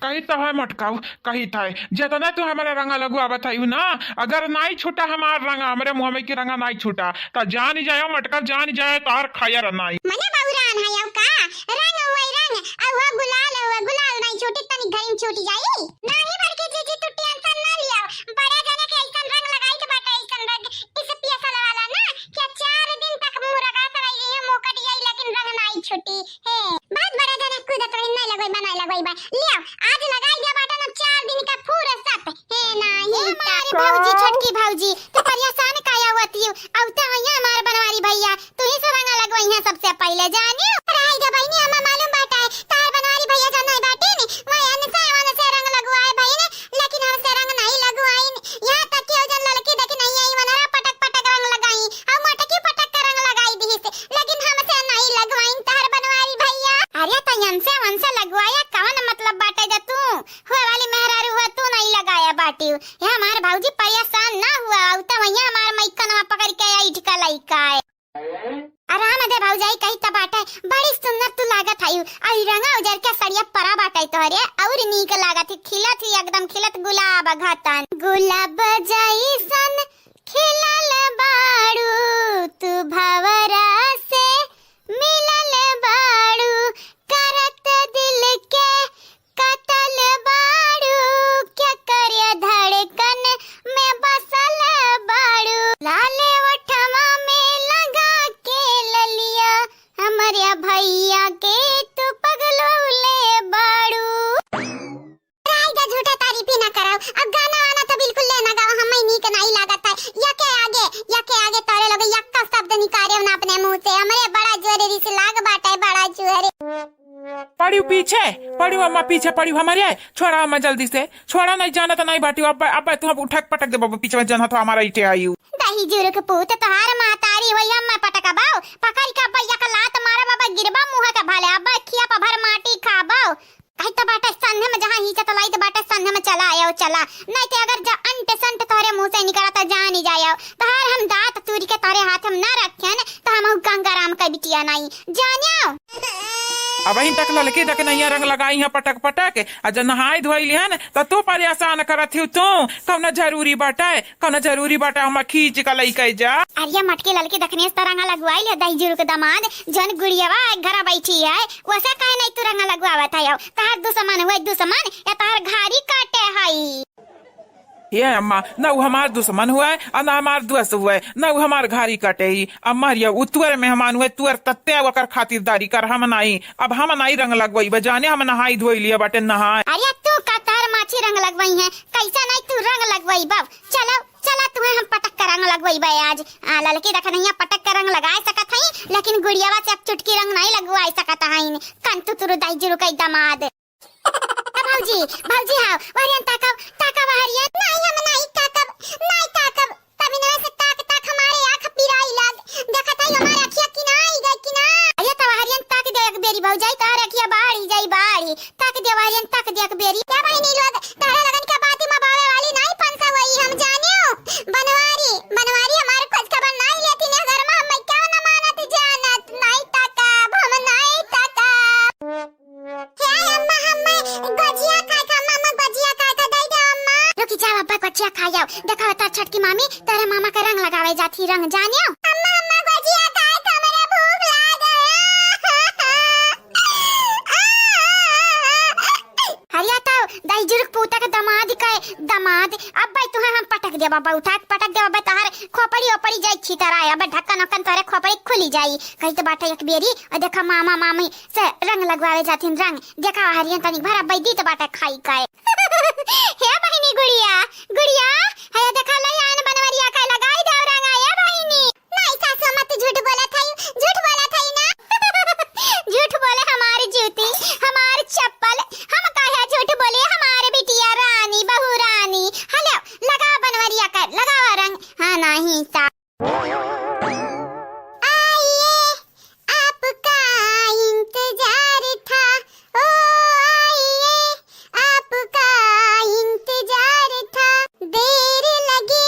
कहीं तो है मटकाऊ कहीं था जितना तू हमारे रंगा लगवा बतायू ना अगर नहीं छूटा हमार रंगा हमारे मुंह में की रंगा नहीं छूटा तो जान जाए मटका जान जाए तार खाया नहीं मने बाउरान है याव का रंग वो गुलाल नहीं छोटी तनी घरी छूटी जाई नहीं बड़के जीजी तू टेंशन ना लिया बड़ा जने के ऐसन रंग लगाई के बाटा ऐसन रंग इस पियासा वाला ना क्या 4 दिन तक मुंह रगा कराई रही है मोकट गई लेकिन रंग नहीं छूटी है बहुत बड़ा जने खुद तो नहीं लगवाई बा लिया आज लगाई दिया बाटा ना 4 दिन का पूरा सब है नहीं हमारे भौजी छोटकी भौजी तो परेशान काया होती औता है हमारे बनवारी भैया तू ही सब रंग लगवाई है सबसे पहले जानियो राई गा भाई ने हमें मालूम बाटा है तार बनवारी भैया जान नहीं बाटे ने वहां से रंग लगवाए भाई ने लेकिन हमसे रंग नहीं लगवाई यहां तक कि जन लड़की देख नहीं आई वनारा पटक रंग लगाई और मटकी पटक का रंग लगाई दी लेकिन हमसे नहीं लगवाई तार बनवारी भैया अरे तयन से वन से लगवाया कौन मतलब बाटे जा तू हुआ वाली मेहरारू हुआ तू नहीं लगाया बाटी ये हमारे भौजी परेशान ना हुआ औता वही हमारे मैकनवा पकड़ के आई ठिका लइका है आराम दे भौजाई कही त बाटे बड़ी सुंदर तू लागत है आई रंगा उजर के सड़िया परा बाटे तोरे और नीक लागत खिलत ही एकदम खिलत गुलाब घातन गुलाब जैसन खिलल बाड़ू तू भवरा से मिलल बाड़ू करत दिल के कतल बाड़ू क्या करे धड़कन में बसल बाड़ू लाले ओठवा में लगा के ललिया हमारे भैया के तू पगलौले बाड़ू राइगा झूठा तारीफ ही ना कराओ अब गाना वाना तो बिल्कुल लेना गाओ हमें नीक नहीं लागत है यके आगे तारे लोग यक्का शब्द निकाले ना अपने मुंह से हमारे बड़ा जोरे से लाग बाटा है बड़ा जोरे पड़ी अम्मा पीछे पड़ी हमारे छोड़ा अम्मा जल्दी से छोड़ा नहीं जाना तो नहीं बाटी अब तुम उठक पटक दे बाबू पीछे में जाना तो हमारा इटे आयु दही जुर के पूत तोहार मातारी वही अम्मा पटका बाओ पकड़ के भैया का लात मारा बाबा गिरबा मुंह का भाले अब खिया पर भर माटी खाबाओ कहीं तो बाटा संधे में जहां ही चलाई तो बाटा संधे में चला आयो चला नहीं तो अगर जा अंट संट तोरे मुंह से निकला तो जान ही जायो तोहार हम दांत तुरी के तोरे हाथ हम ना रखें तो हम गंगाराम का बिटिया नहीं जानियो अब वही तक ललकी तक नहीं रंग लगाई है पटक पटक आ जब नहाई धोई लिहन तो परेशान करत हूँ तू कौन जरूरी बाटे हम खींच का लई जा। अरे मटके ललके दखने से रंगा लगवाई ले दही जुड़ के दामाद जन गुड़ियावा घर बैठी है वैसे कहे नहीं तू रंगा लगवावत है तार दुश्मन हुए दुश्मन या तार घारी काटे हई। ये अम्मा न वो हमार दुश्मन हुआ है और न हमार दोस्त हुआ है न वो हमार घारी कटे ही अम्मा ये तुअर मेहमान हुए तुअर तत्ते वकर खातिरदारी कर हम नहीं अब हम नहीं रंग लगवाई बजाने हम नहाई धोई लिया बटे नहाए। अरे तू का तार माछी रंग लगवाई है कैसा नहीं तू रंग लगवाई बाब चलो चला तुम्हें हम पटक का रंग लगवाई बे आज लड़की देख नहीं पटक का रंग लगा सकत हई लेकिन गुड़ियावा से चुटकी रंग नहीं लगवा सकत हई कंतु तुरु दाई जुरु कई दामाद भाऊजी भाऊजी हां वरियन ताकब हरियन नहीं हम नहीं ताकब तभी न से ताक हमारे आंख पिराई लाग देखत है हमारे अखिया की ना आई गई की ना अरे तब हरियन ताक दे एक बेरी भौजाई तार अखिया बाड़ी जाई बाड़ी ताक दे हरियन ताक दे एक बेरी क्या भाई नहीं लोग तारे लगन के बात में बावे वाली नहीं पंसा वही हम जानियो बनवारी हमारे कुछ खबर नहीं लेती ने घर में हम क्या ना मानत जानत नहीं ताकब हम नहीं ताकब हे अम्मा हम गजिया खाए था मामा गजिया खाए था दे दो अम्मा रुकी जा अब्बा गजिया खा जाओ देखो ता छटकी मामी तेरे मामा का रंग लगावे जाती रंग जानियो अम्मा गजिया खाए था मेरे भूख लाग हरिया तो दाई जुर्क पूता का दामाद अब भाई तुम्हें हम पटक दे बाबा उठा पटक दे बाबा तार खोपड़ी ओपड़ी जाई छी तरह अब ढक्कन ओकन तारे खोपड़ी खुली जाई कहीं तो बाटा एक बेरी और देखा मामा मामी से रंग लगवावे जाथिन रंग देखा हरियन तनी भरा बैदी तो बाटा खाई काए हे बहिनी गुड़िया हे देखा ले आन बनवरिया का लगाई दे रंग आया बहिनी नहीं सासू मत झूठ बोला था ना झूठ बोले हमारी जूती हमारी चप्पल हम काहे झूठ बोले हमारे बिटिया रानी बहू रानी हेलो लगा बनवरिया कर लगा रंग हाँ नहीं ता आइए आपका इंतजार था ओ आइए आपका इंतजार था देर लगी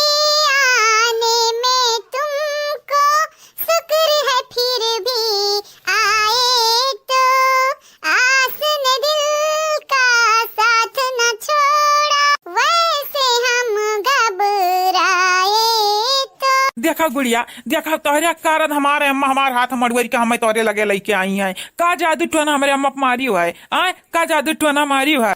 आने में तुमको शुक्र है फिर भी आए तो आस ने दिल का साथ न छोड़ा वैसे हम घबराए तो देखा गुड़िया देखा तोहरे कारण हमारे अम्मा हमारे हाथ मड़वरी का हमें तोरे लगे लेके आई है का जादू टोना हमारे अम्मा मारी हुआ है आए का जादू टोना मारी हुआ है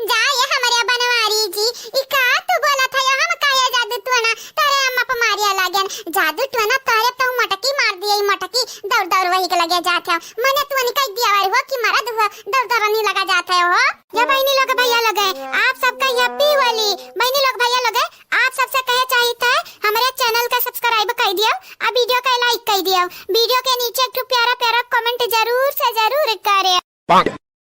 जाए हमारे बनवारी जी इका तू बोला था हम काया जादू टोना तारे अम्मा पर मारिया लागन जादू टोना तारे तो मटकी मार दिए मटकी दौड़ वही के लगे जाते हो मने तू निकाल दिया वाली हो कि मारा दौड़ नहीं लगा जाते हो या बहनी लोग भैया लगे आप सबका हैप्पी वाली बहनी लोग भैया लगे आप सबसे कहे चाहिए है हमारे चैनल का सब्सक्राइब कर दियो और वीडियो का लाइक कर दियो वीडियो के नीचे एक प्यारा कमेंट जरूर से जरूर करे।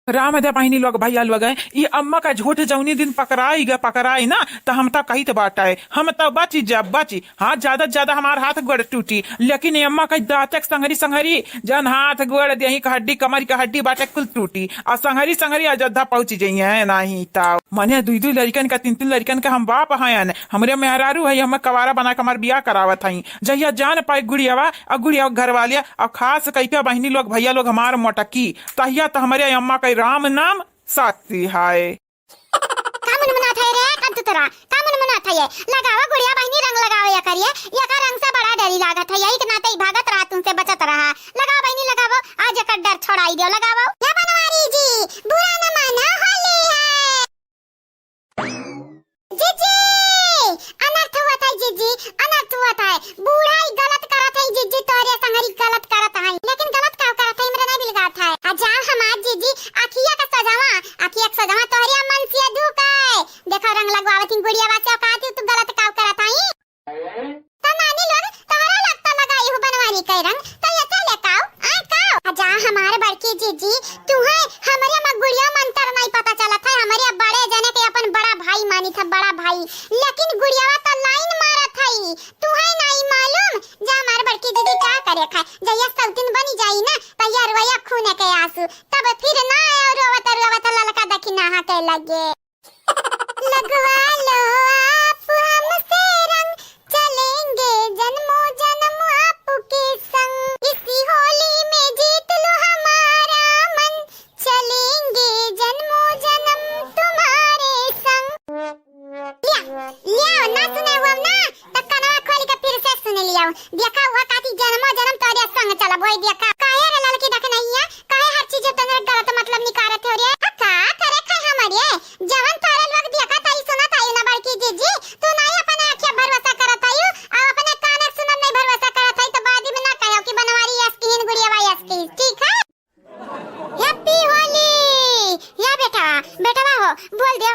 राम दे बहनी लोग भैया लोग ये अम्मा का झूठ जौनी दिन पकड़ाई ना तो हम तो कही तो बात है हम तो बची हाँ ज्यादा हमार हाथ गोड़ टूटी लेकिन ये अम्मा का दातक संहरी जन हाथ गोड़ दे हड्डी कमर की हड्डी बाटे कुल टूटी और संहरी अयोध्या पहुंची जाई है नहीं तो मने दू लड़कन का तीन लड़कन का हम बाप हैं हमरे मेहरारू है हम कवारा बना के हमार बियाह करावत हई जहिया जान पाई गुड़ियावा और गुड़िया घर वालिया और खास कही के बहनी लोग भैया लोग हमार मोटकी तहिया तो हमारे अम्मा का राम नाम साथी है कामन मना था रे कंतु तोरा कामन मना था ये लगावा गुड़िया बहनी रंग लगावे या करिए या का रंग से बड़ा डरी लागत है यही के नाते भागत रहा तुमसे बचत रहा लगा बहनी लगावो आज का डर छोड़ाई दियो लगावो या बनवारी जी बुरा न माना होली है जीजी अनर्थ हुआ था जीजी अनर्थ हुआ था बूढ़ा ही गलत करत है जीजी तोरे संगरी गलत करत है लेकिन गलत का करत है मेरे नहीं बिलगा था आजा हमार जीजी अखिया का सजावा तोरे मन से दुकाए देखो रंग लगवावत गुड़िया वासे काती तू गलत का करत है तो नानी लोग तोरा लगता लगाई हो बनवारी के रंग तो ये चले काओ आजा हमारे बड़की जीजी तू है हमारे मां गुड़िया मंतर नहीं पता चला था हमारे बड़े जने के अपन बड़ा भाई मानी था बड़ा भाई लेकिन गुड़िया तो लाइन मारा था तू है नहीं मालूम जा हमारे बड़की दीदी क्या करे खा जया सौतिन बनी जाई ना तैयार रोया खूने के आंसू तब फिर ना रोवत ललका देखी नहा के लगे लगवा लो आप हमसे रंग चलेंगे जन्मों जन्म आपके संग इसी होली में जीत लो हमारा है देखा हुआ काती जन्म जन्म तोरे संग चला बोई देखा काहे रे लड़की देख नहीं है काहे हर चीज तने गलत मतलब निकारत हो रे का करे खाए हमारे जवन तोरे लोग देखा ताई सुना ताई ना बड़की जीजी तू नहीं अपने आंखें भरोसा करत आयु और अपने कान सुनत नहीं भरोसा करत है तो बाद में ना कहो कि बनवारी यस्कीन गुड़िया भाई यस्कीन ठीक है हैप्पी होली या बेटा बेटा हो बोल दे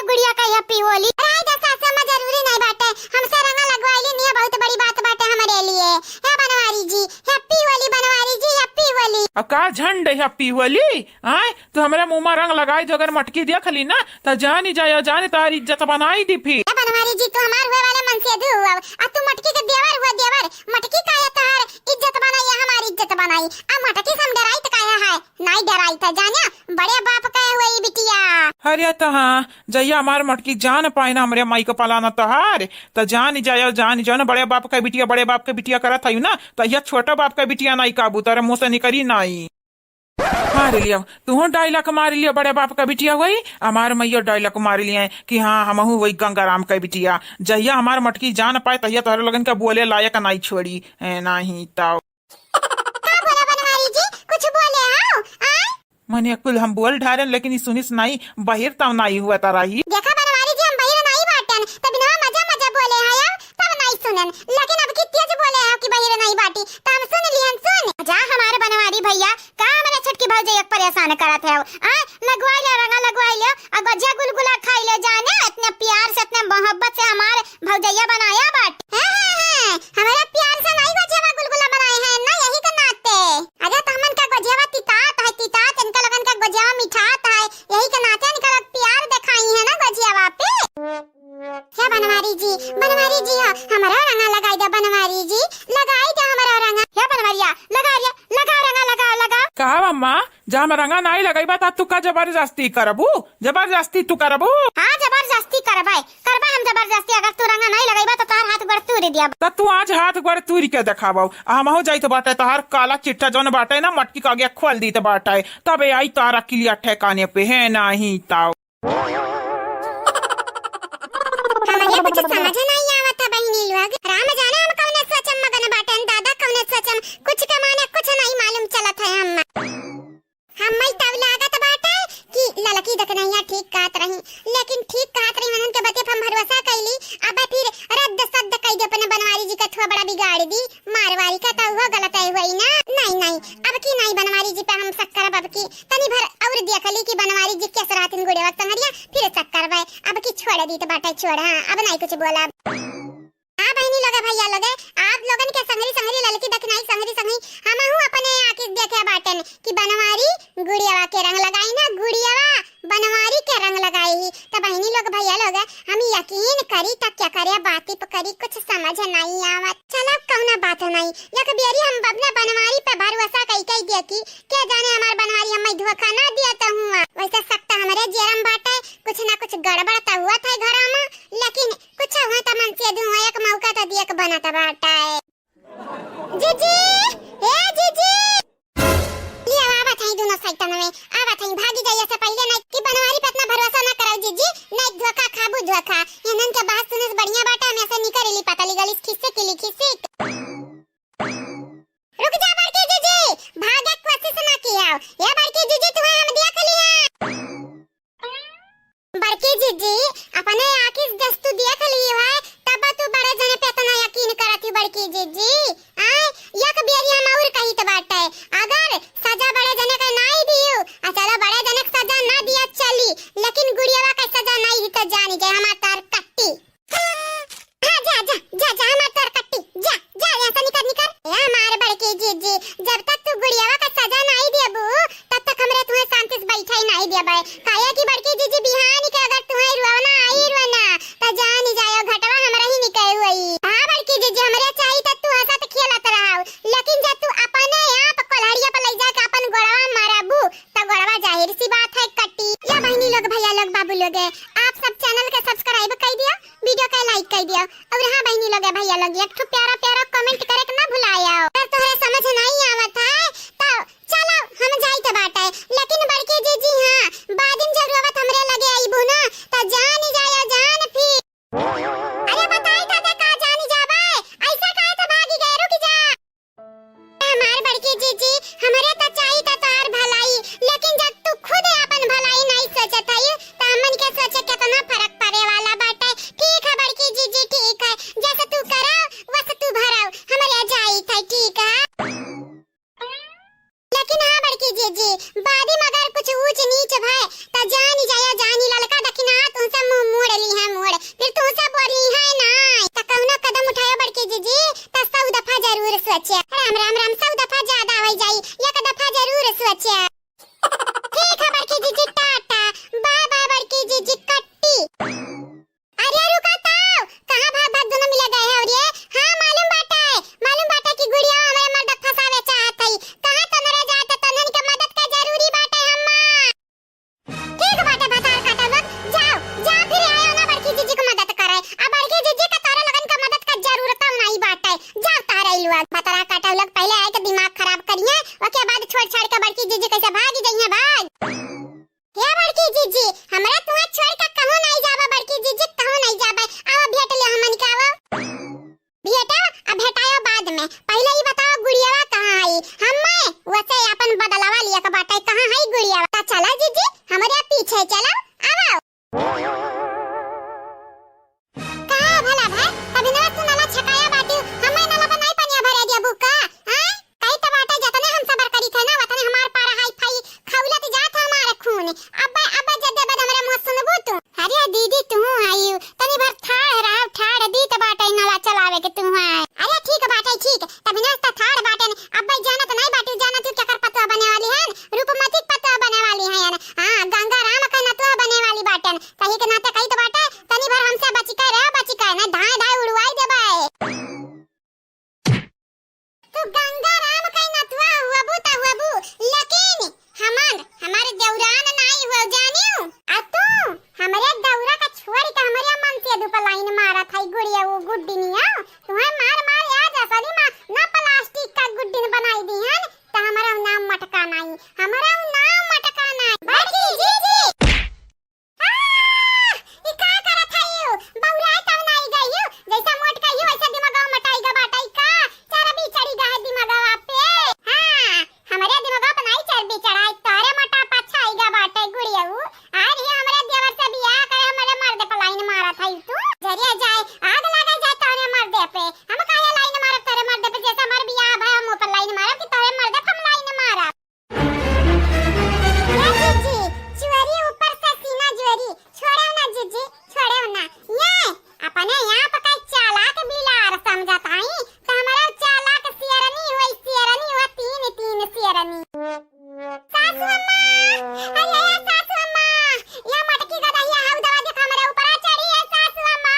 गुड़िया का हैप्पी होली राय दसा समझ जरूरी नहीं बाटे हमसे रंगा लगवाइली नहीं बहुत बड़ी बात बाटे हमारे लिए हे बनवारी जी हैप्पी होली बनवारी जी हैप्पी होली का झंड हैप्पी होली आए तो हमारे मुंह में रंग लगाई जो अगर मटकी देख ली ना तो जान ही जाए जाने तारी इज्जत बनाई दी फिर हे बनवारी जी तू हमार हुए वाले मन से दू अब तू मटकी के देवर हुआ देवर मटकी का है तोहर इज्जत बनाई हमारी इज्जत बनाई अब मटकी से हम डराई तो काहे है नहीं डराई था जानिया बड़े बाप का हुई बिटिया अरे तो हाँ जैया हमार मटकी जान पाए ना हमारे माई को पलाना तोहार तो जान ही जाओ ना बड़े बाप का बिटिया करत है ना तो यह छोटा बाप का बिटिया नहीं काबू तारे मुंह से निकली नहीं मार लिया तू डायलॉग मार लिया बड़े बाप का बिटिया वही हमार मैया डायलॉग मार लिया है कि हाँ हम वही गंगाराम का बिटिया जहिया हमार मटकी जान पाए तहिया तोहरे लगन का बोले लायक नहीं छोड़ी नहीं ताओ कुछ बोले आओ मने कुल हम बोल ढारे लेकिन सुनिस नहीं बहिर तब नहीं हुआ तारा ही देखा बनवारी जी हम बहिर नहीं बाटन तब ना मजा बोले हैं तब नहीं सुनन लेकिन अब कितने से बोले हैं कि बहिर नहीं बाटी तो हम सुन लियन सुन जा हमारे बनवारी भैया का मेरे छटकी भौजी एक परेशान करत है लगवा ले रंगा लगवा ले और गज्जा गुलगुला खाई ले जाने इतने प्यार से इतने मोहब्बत से हमारे भौजैया बनाया बाट हमारे प्यार से नहीं गज्जा गुलगुला बनाए हैं ना यही के नाते अरे तो हमन का गज्जा तितात है तितात इनका लगन का गज्जा मिठात है यही के नाते इनका प्यार दिखाई है ना गज्जा पे क्या बनवारी जी हाँ हमारा रंगा लगाई दे बनवारी जी लगाई दे हमारा रंगा क्या बनवारिया लगा रंगा लगा कहा अम्मा जा मैं रंगा नहीं लगाई बात तू का जबरदस्ती करबू जबरदस्ती तू करबू हाँ जबरदस्ती करबा हम जबरदस्ती अगर तू रंगा नहीं लगाई तो तार हाथ गोड़ तूरी दिया तो तू आज हाथ गोड़ तूरी के दिखाबो हम हो जाई तो बाटे तोहार काला चिट्ठा जौन बाटे ना मटकी का आगे खोल दी तो बाटे तबे आई तारा किलिया ठेकाने पे है नहीं ताओ कुछ समझ नहीं आवत बहिनी लोग राम जाने हम कौने सचम मगन बाटन दादा कौने सचम कुछ के माने कुछ नहीं मालूम चलत है हम मैं तब लागत बाटे कि ललकी दकनैया ठीक कहत रही लेकिन ठीक कहत रही मनन के बते हम भरोसा कैली अब फिर रद्द सद्द कई दे अपने बनवारी जी का थोड़ा बड़ा बिगाड़ दी मारवारी का तो हुआ गलत है हुई ना नहीं अब की नहीं बनवारी जी पे हम शक्कर अब की तनी भर और देखली कि बनवारी जी कैसे रातिन गुड़े वक्त संगरिया फिर शक्कर भाई अब की छोड़ दी तो बाटे छोड़ हां अब नहीं कुछ बोला बहनी लोग भैया लोग आप लोगन के संगरी ललकी दखनाई संगरी हम हूं अपने आके देखे बाटन कि बनवारी गुड़ियावा के रंग लगाई ना गुड़ियावा बनवारी के रंग लगाई तो बहनी लोग भैया लोग हम यकीन करी तब क्या करे बाती पे करी कुछ समझ नहीं आवत चलो कौना बात नहीं एक बेरी हम अपने बनवारी पे भरोसा कई दिया कि क्या जाने हमार बनवारी हमें धोखा ना दिया तो हुआ वैसे सकता हमारे जेरम बाटे कुछ ना कुछ गड़बड़ तो हुआ था घर में लेकिन कुछ हुआ तो मन से दूं एक मौका तो दिया के बना था बाटा है जीजी ये आवत है दोनों साइड में आवत है भागी जाइए से पहले नहीं कि बनवारी पे इतना भरोसा ना करो जीजी नहीं धोखा खाबू धोखा इनन के बात सुनस बढ़िया बाटा में से निकलली पता लगली खिस्से के लिए खिस्से रुक जा बड़की जीजी भागे कोशिश ना किया ये बड़की जीजी तुम्हें हम देख लिया बड़की जीजी अपने आंखी दस्तू देख ली है तब तू बड़े जने पे तो ना यकीन करती बड़की जीजी एक बेरी हम और कही तो बात है अगर सजा बड़े जने का नहीं दियो चलो बड़े जने का सजा ना दिया चली लेकिन गुड़ियावा का सजा नहीं दी तो जानी जाए हमार तार कट्टी जा हमार तार कट्टी जा ऐसा निकल हमारे बड़की जीजी जब तक तू गुड़ियावा का सजा नहीं देबू तब तक हमरे तुम्हें शांति से बैठा ही नहीं देबे काहे की बड़की जीजी बिहानी के अगर तुम्हें रोना आई रोना तो जानी जायो घटवा हमरा ही निकल हुई हां बड़की जीजी हमरे चाहिए त तू हंसत खेलत रहो लेकिन जब तू अपने आप कोल्हड़िया पे ले जा के अपन गोड़वा मारबू तो गोड़वा जाहिर सी बात है कट्टी या बहनी लोग भैया लोग बाबू लोग आप सब चैनल के सब्सक्राइब कर दियो वीडियो का लाइक कर दियो और हां बहनी लोग भैया लोग एक प्यारा कमेंट करे के ना भुलाया अगर तोहरे समझ नहीं आवत है तो चलो हम जाई तो बात है लेकिन बड़की जीजी हां बाद में जरूरत हमरे लगे आईबू ना तो जान जायो जान फिर अरे बताई दादा का जानी जाबे ऐसा काहे तो भागी सोचे राम राम राम 100 दफा ज्यादा हो जाई एक दफा जरूर सोचे ठीक है बड़की जीजी टाटा बाय बाय बड़की जीजी कट्टी अरे रुका ताऊ कहां भाग भाग दोनों मिल गए हैं और ये हां मालूम बाटा कि गुड़िया हमें मर्द फसावे चाहत है कहां तनरे जात तनन के मदद का जरूरी बाटे हम्मा ठीक बाटे भतार काटा लोग जाओ जा फिर आयो ना बड़की जीजी को मदद करे अब बड़की जीजी का तारे लगन का मदद का जरूरत नहीं बाटे जाओ तारे लोग भतार काटा लोग पहले आए के दिमाग खराब करिए ओके बाद छोड़ छाड़ के बड़की जीजी कैसे भागी जाइए भाग क्या बड़की जीजी हमरा तुम्हें छोड़ के कहूं नहीं जाबा बड़की जीजी कहूं नहीं जाबा आओ भेट ले हमन के आओ भेटा अब भेटायो बाद में पहले ही बताओ गुड़ियावा कहां आई हम्मे वैसे अपन बदलावा लिया के बाटे कहां है गुड़ियावा ता चला जीजी हमारे पीछे चलो आओ कहां भला भाई कभी ना सुनाला छकाया बाटी हम्मे नाला बनाई पनिया भरे दिया बुका हैं कई त बाटे जतने हम सबर करी थे ना वतने हमार पारा हाई फाई खौलत जात हमारे खून अब जदे बद हमरे मुंह सुनबू तू अरे दीदी तू आई तनी भर ठाड़ दी त बाटे नाला चलावे के तू है अरे ठीक बाटे ठीक तभी ना त ठाड़ बाटे अब जानत नहीं बाटी जानत क्या कर पतवा बने वाली है रूपमती पतवा बने वाली है हां गंगा राम का नतवा बने वाली बाटे कहीं के नाते कहीं तो बाटे तनी भर हमसे बची कर ना धाय धाय उड़वाई देबे तू गंगा राम का नतवा हुआ बू लेकिन हमारे दौरान नहीं हुआ जानियो आ तू हमारे दौरा का छोड़ के हमारे मन से दो लाइन मारा था गुड़िया वो गुड्डीनिया तुम्हें मार आ जा साली मां ना प्लास्टिक का गुड्डीन बनाई दी है तो हमारा नाम मटका नहीं हमारा नाम मटका नहीं बड़की जीजी ई का करत है यू बौरा तब नहीं गई यू जैसा मोट का यू ऐसा दिमाग मटाई बाटाई का चरबी चढ़ी गा है दिमाग पे हां हमारे दिमाग पे नहीं चरबी चढ़ाई तारे मटा पाछा आईगा बाटे गुड़िया वो आज ही हमारे देवर से बियाह करे हमारे मर्दे पे लाइन मारा था तू जरिया जाए आग लगा जाए तारे मर्दे पे हम काहे लाइन मारब तारे मर्दे पे जैसा हमार बियाह भाई हम ऊपर लाइन मारब कि तारे मर्दे पे हम लाइन मारब ये जीजी चोरी ऊपर से सीना जोरी छोड़ो ना जीजी छोड़ो ना ये अपने यहां पे कई चालाक बिलार समझत हई तो हमारा चालाक सियरनी हुई तीन सियरनी सासू अम्मा अरे सासू अम्मा या मटकी का दहिया हाउ दवा दे हमारे ऊपर चढ़ी है सासू अम्मा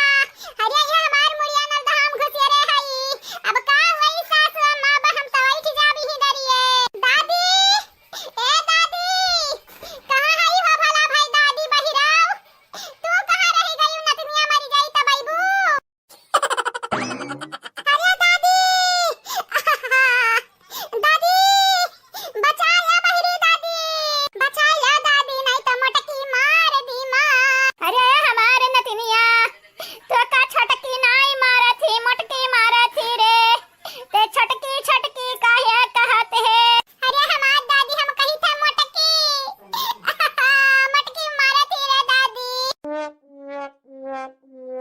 अरे ये हमार मुड़िया नल धाम घुसे रे हई अब का होई सासू अम्मा अब हम तो उठ जाबी ही डरिए दादी ए दादी कहां हई हो भला भाई दादी बहिराव तू कहां रह गई नतनिया मर गई त बैबू अरे दादी दादी बचा ले बहिरी दादी बचा ले दादी नहीं तो मटकी मार दी मां अरे हमारे नतनिया तो का छटकी नहीं मारा थी मटकी मारा थी रे ते छटकी काहे कहते है अरे हमार दादी हम कही थे मटकी मारा थी रे दादी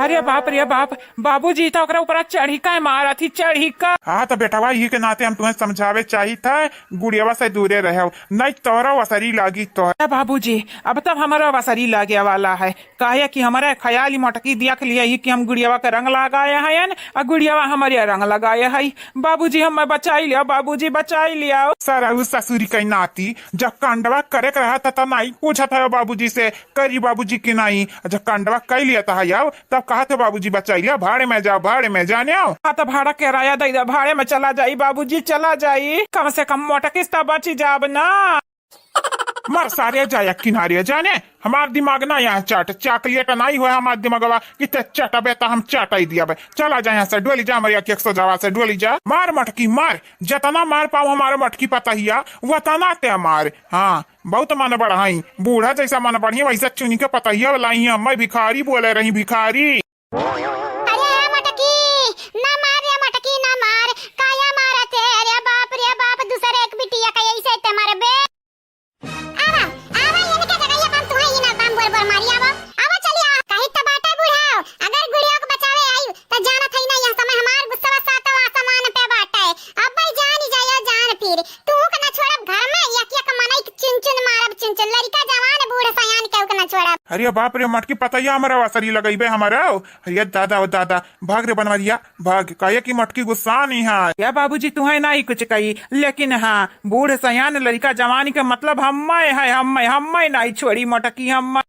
अरे बाप रे बाप बाबूजी तो ओकरा ऊपर चढ़ी का मारा थी चढ़ी का हाँ तो बेटावा ये के नाते हम तुम्हें समझावे चाहिए था गुड़ियावा से दूरे रहे नहीं तोरा वसरी लागी तो बाबूजी अब तब हमारा वसरी लागे वाला है कहे कि हमारा ख्याल ही मटकी दिया के लिए कि हम गुड़ियावा का रंग लगाए हैं और गुड़ियावा हमारे रंग लगाए है बाबूजी हम बचाई लिया बाबूजी बचाई लिया सारा उस ससुरी कई नाती जब कांडवा करे रहा था तब नहीं पूछा था बाबूजी से करी बाबूजी की नहीं जब कांडवा कर लिया था याओ तब कहा था बाबूजी बचाई लिया भाड़े में जाओ भाड़े में जाने आओ हाँ तो भाड़ा किराया दे दे भाड़े में चला जाई बाबूजी चला जाई कम से कम मोटकिस तो बची जाब ना मर सारे जाया किनारे जाने हमार दिमाग ना यहाँ चॉकलेट नहीं हुआ हमार दिमागवा कितने चटबे तो हम चटा ही दिया चला जा यहाँ से डोली जा हमारे 100 जवा से डोली जा मार मटकी मार जतना मार पाओ हमारे मटकी पता ही वो तना ते मार हाँ बहुत मन बढ़ाई बूढ़ा जैसा मन बढ़ी वैसा चुनी के पता ही लाई मैं भिखारी बोले रही भिखारी दूसरे एक बिटिया का यही से तुम्हारे बे आवा आवा ये निकल गई अपन तुम्हें ही ना काम बोल बोल मारी आवा आवा चलिए कहीं तो बाटा बुढ़ाओ अगर गुड़िया को बचावे आई तो जाना था ना यह समय हमार गुस्सा सातवा आसमान पे बाटा है अब भाई जान ही जाया जान फिर तू का ना छोड़ब घर में या क्या कमाना चुन चुन मारब चुन चुन लड़का जवान बूढ़ा सयान के ना छोड़ब अरे बाप रे मटकी पतैया हमारा वासरी लगई बे हमारा। अरे दादा ओ दादा भाग रे बनवरिया भाग, कहे की मटकी गुस्सा नहीं है। क्या बाबूजी तुम्हें नहीं कुछ कही, लेकिन हाँ बूढ़ सयान लड़का जवानी का मतलब हम्मे है, हम्मे नहीं छोड़ी मोटकी हम्मे।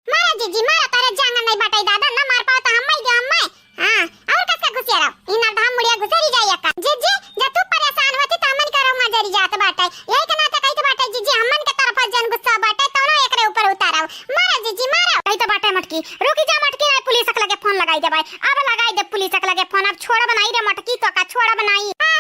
मारा जीजी मारा, तारे जांगन नहीं बटाई दादा ना मार पाओ तो हम्मे दे हम्मे। हां और कसका घुसिया रहो इना धाम मुड़िया घुसेरी जाई का। जीजी जब तू परेशान होती तो हमन करो मजरी जात बाटे, यही के नाते कही तो बाटे जीजी हमन के तरफ जन गुस्सा बाटे तो ना एकरे ऊपर उतारो। मारा जीजी मारा, कही तो बाटे मटकी रुकी जा मटकी, ना पुलिस के लगे फोन लगाई दे भाई, अब लगाई दे पुलिस के लगे फोन, अब छोड़ा बनाई रे मटकी तो का छोड़ा बनाई। हा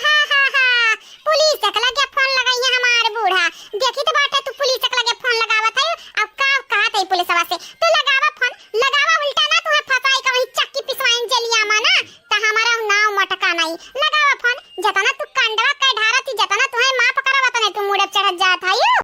पुलिस के लगे फोन लगाई है हमार बूढ़ा, देखी तो बाटे तू पुलिस के लगे फोन लगावत है। अब का कहत है पुलिस वाला से तू लगावा फोन, लगावा उल्टा ना तुम्हें फसाई का वही चक्की पिसवाइन जलिया माना त हमारा नाव मटका नहीं। लगावा फोन, जतना तू कंडवा का ढारती जतना तुम्हें माफ करावत नहीं, तू मुड़े चढ़ जात है।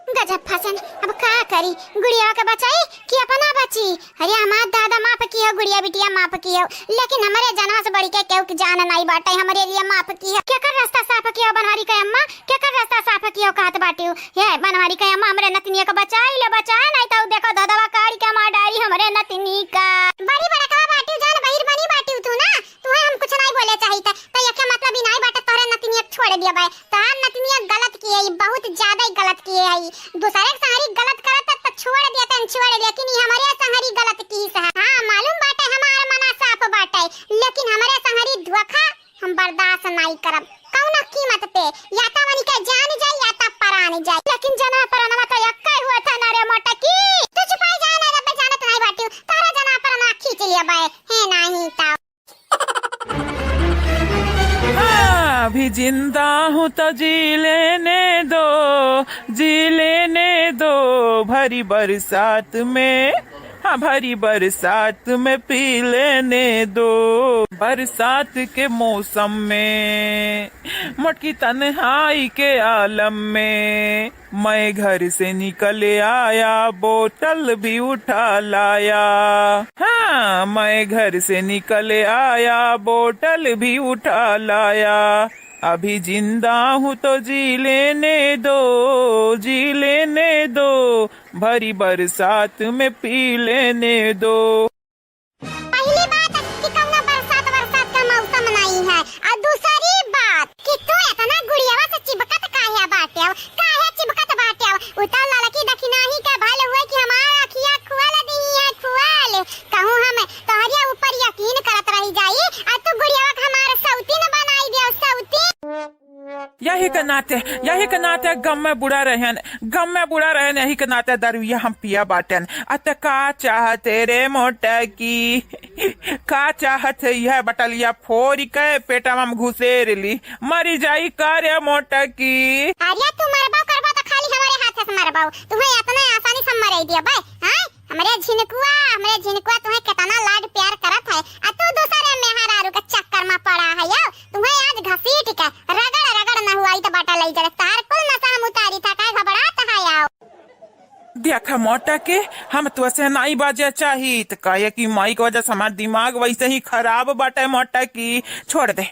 गजब फसन, अब का करी, गुड़िया के बचाई कि अपना बची। अरे हमार दादा माफ कियो, गुड़िया बिटिया माफ कियो, लेकिन हमारे जनवा से बड़ी के केहू की जान नहीं बाटे, हमारे लिए माफ कियो। क्या कर रास्ता साफ कियो बनवारी के अम्मा, क्या कर रास्ता साफ कियो कहत बाटियो। ये बनवारी के अम्मा हमरे नतनी के बचाई ले, बचाए नहीं तो देखो दादा काड़ी के मार डारी हमरे नतनी का। बड़ी बड़ा का बाटियो जान बहिर बनी बाटियो तू ना, तुम्हें हम कुछ नहीं बोले चाहिए तो ये क्या मतलब ही नहीं बाटे तोरे नतनी छोड़ दिया भाई, तार नतनी गलत किए, बहुत ज्यादा ही गलत किए है। दूसरे संहरी गलत करत त छोड़ दिया तन छोड़, लेकिन ये हमारे संहरी गलत की है। हां मालूम बाटे हमारा मना साफ बाटे, लेकिन हमारे संहरी धोखा हम बर्दाश्त नहीं करब कौनो कीमत पे, या त मनी के जान जाए या त परान जाए। लेकिन जना परनवा त यक्का हुआ था ना रे मोटकी, तू छुपाई जाना रे जानत नहीं बाटियो, तारा जना परना खींच लिया बे है नहीं ता। अभी जिंदा हूँ तो जी लेने दो, जी लेने दो भरी बरसात में, हाँ भरी बरसात में पी लेने दो। बरसात के मौसम में मटकी तन्हाई के आलम में, मैं घर से निकल आया बोतल भी उठा लाया। हाँ मैं घर से निकल आया बोतल भी उठा लाया। अभी जिंदा हूँ तो जी लेने दो, जी लेने दो भरी बरसात में पी लेने दो। पहली बात कि कौनो बरसात का मौसम नहीं है, और दूसरी बात कि तू इतना गुड़ियावा से चिपकत काहे बाटे, काहे चिपकत बाटे। उतर लड़की देखी नहीं का भल हुए कि हमारा अखिया खुआल दी है, खुआल कहूं हम तोहरिया ऊपर यकीन करत रही जाई, और तू गुड़ियावा के हमारे सौती न बनाई दे, सौती। यही के नाते गम में बुढ़ा रहन, गम में बुढ़ा रहन, यही के नाते दरुया हम पिया बाटन। अत का चाहते रे मोटा की, का चाहत यह बटलिया फोड़ के पेटा में घुसेर ली, मरी जाई का रे मोटा की। अरे तू मरबा करबा तो खाली हमारे हाथ से मरबाऊ, तुम्हें इतना आसानी से मर दिया भाई। हां हमरे झिनकुआ तुम्हें कितना लाड प्यार करत है, आ तू दूसरे मेहरारू के चक्कर में पड़ा है यो। तुम्हें आज घसीट के रगड़ न हुआ तो बाटा लई जरे, तार कुल नशा हम उतारी था, काय घबरात है याओ। देखा मोटा के हम तो से नहीं बाजे चाहिए, तो कहे की माई की वजह से हमारा दिमाग वैसे ही खराब बाटे। मोटा की छोड़ दे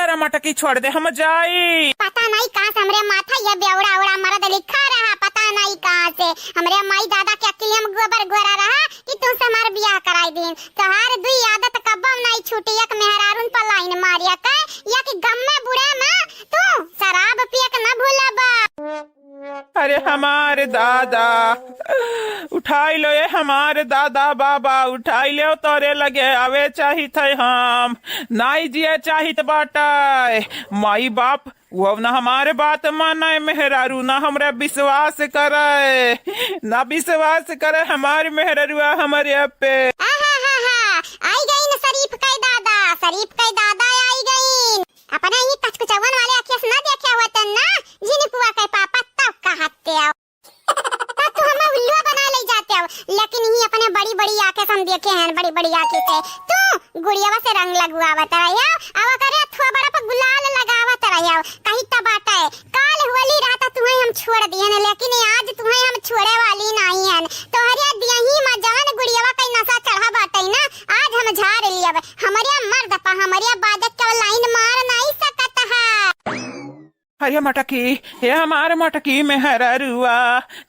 रे मोटा की छोड़ दे, हम जाई। पता नहीं कहां से हमरे माथा ये बेवड़ा उड़ा मरद लिखा रहा, पता नहीं कहां से हमरे माई दादा के अकेले हम गोबर गोरा रहा कि तुमसे हमार बियाह कराई दिन। तोहार दुई आदत कब्बम नहीं छूटी, एक मेहरारून पर लाइन मारिया का, या कि गम में बुढ़ा में तू शराब पिए के न भूलबा। अरे हमारे दादा उठाई लो, ये हमारे दादा बाबा उठाई लो, तोरे लगे आवे चाहिए थे, हम नाई जिए चाहिए बाटा। माई बाप वो ना हमारे बात माने, मेहरारू ना हमरे विश्वास करे, ना विश्वास करे हमारे मेहरारुआ हमारे पे। आई गई न शरीफ का दादा आई गई। अपने ही कचकचवन वाले आंखें से ना देखा हुआ त ना जिनकुआ के पापा तब कहते हो तब तो हमें उल्लू बना ले जाते हो, लेकिन ही अपने बड़ी बड़ी आंखें हम देखे हैं, बड़ी बड़ी आंखें से तू गुड़ियावा से रंग लगवावत रहियो, अब करे थोड़ा बड़ा पर गुलाल लगावत रहियो, कहीं टबाटा है। काल होली रात तुम्हें हम छोड़ दिए न, लेकिन आज तुम्हें हम छोड़े वाली नहीं है। तोहरे दिया ही मजान गुड़ियावा का नशा चढ़ा बाटे ना, आज हम झाड़ लिया हमारे मर्द पा हमारे बादक के लाइन मार नहीं सकत है। अरे मटकी, हे हमारे मटकी में हररुआ,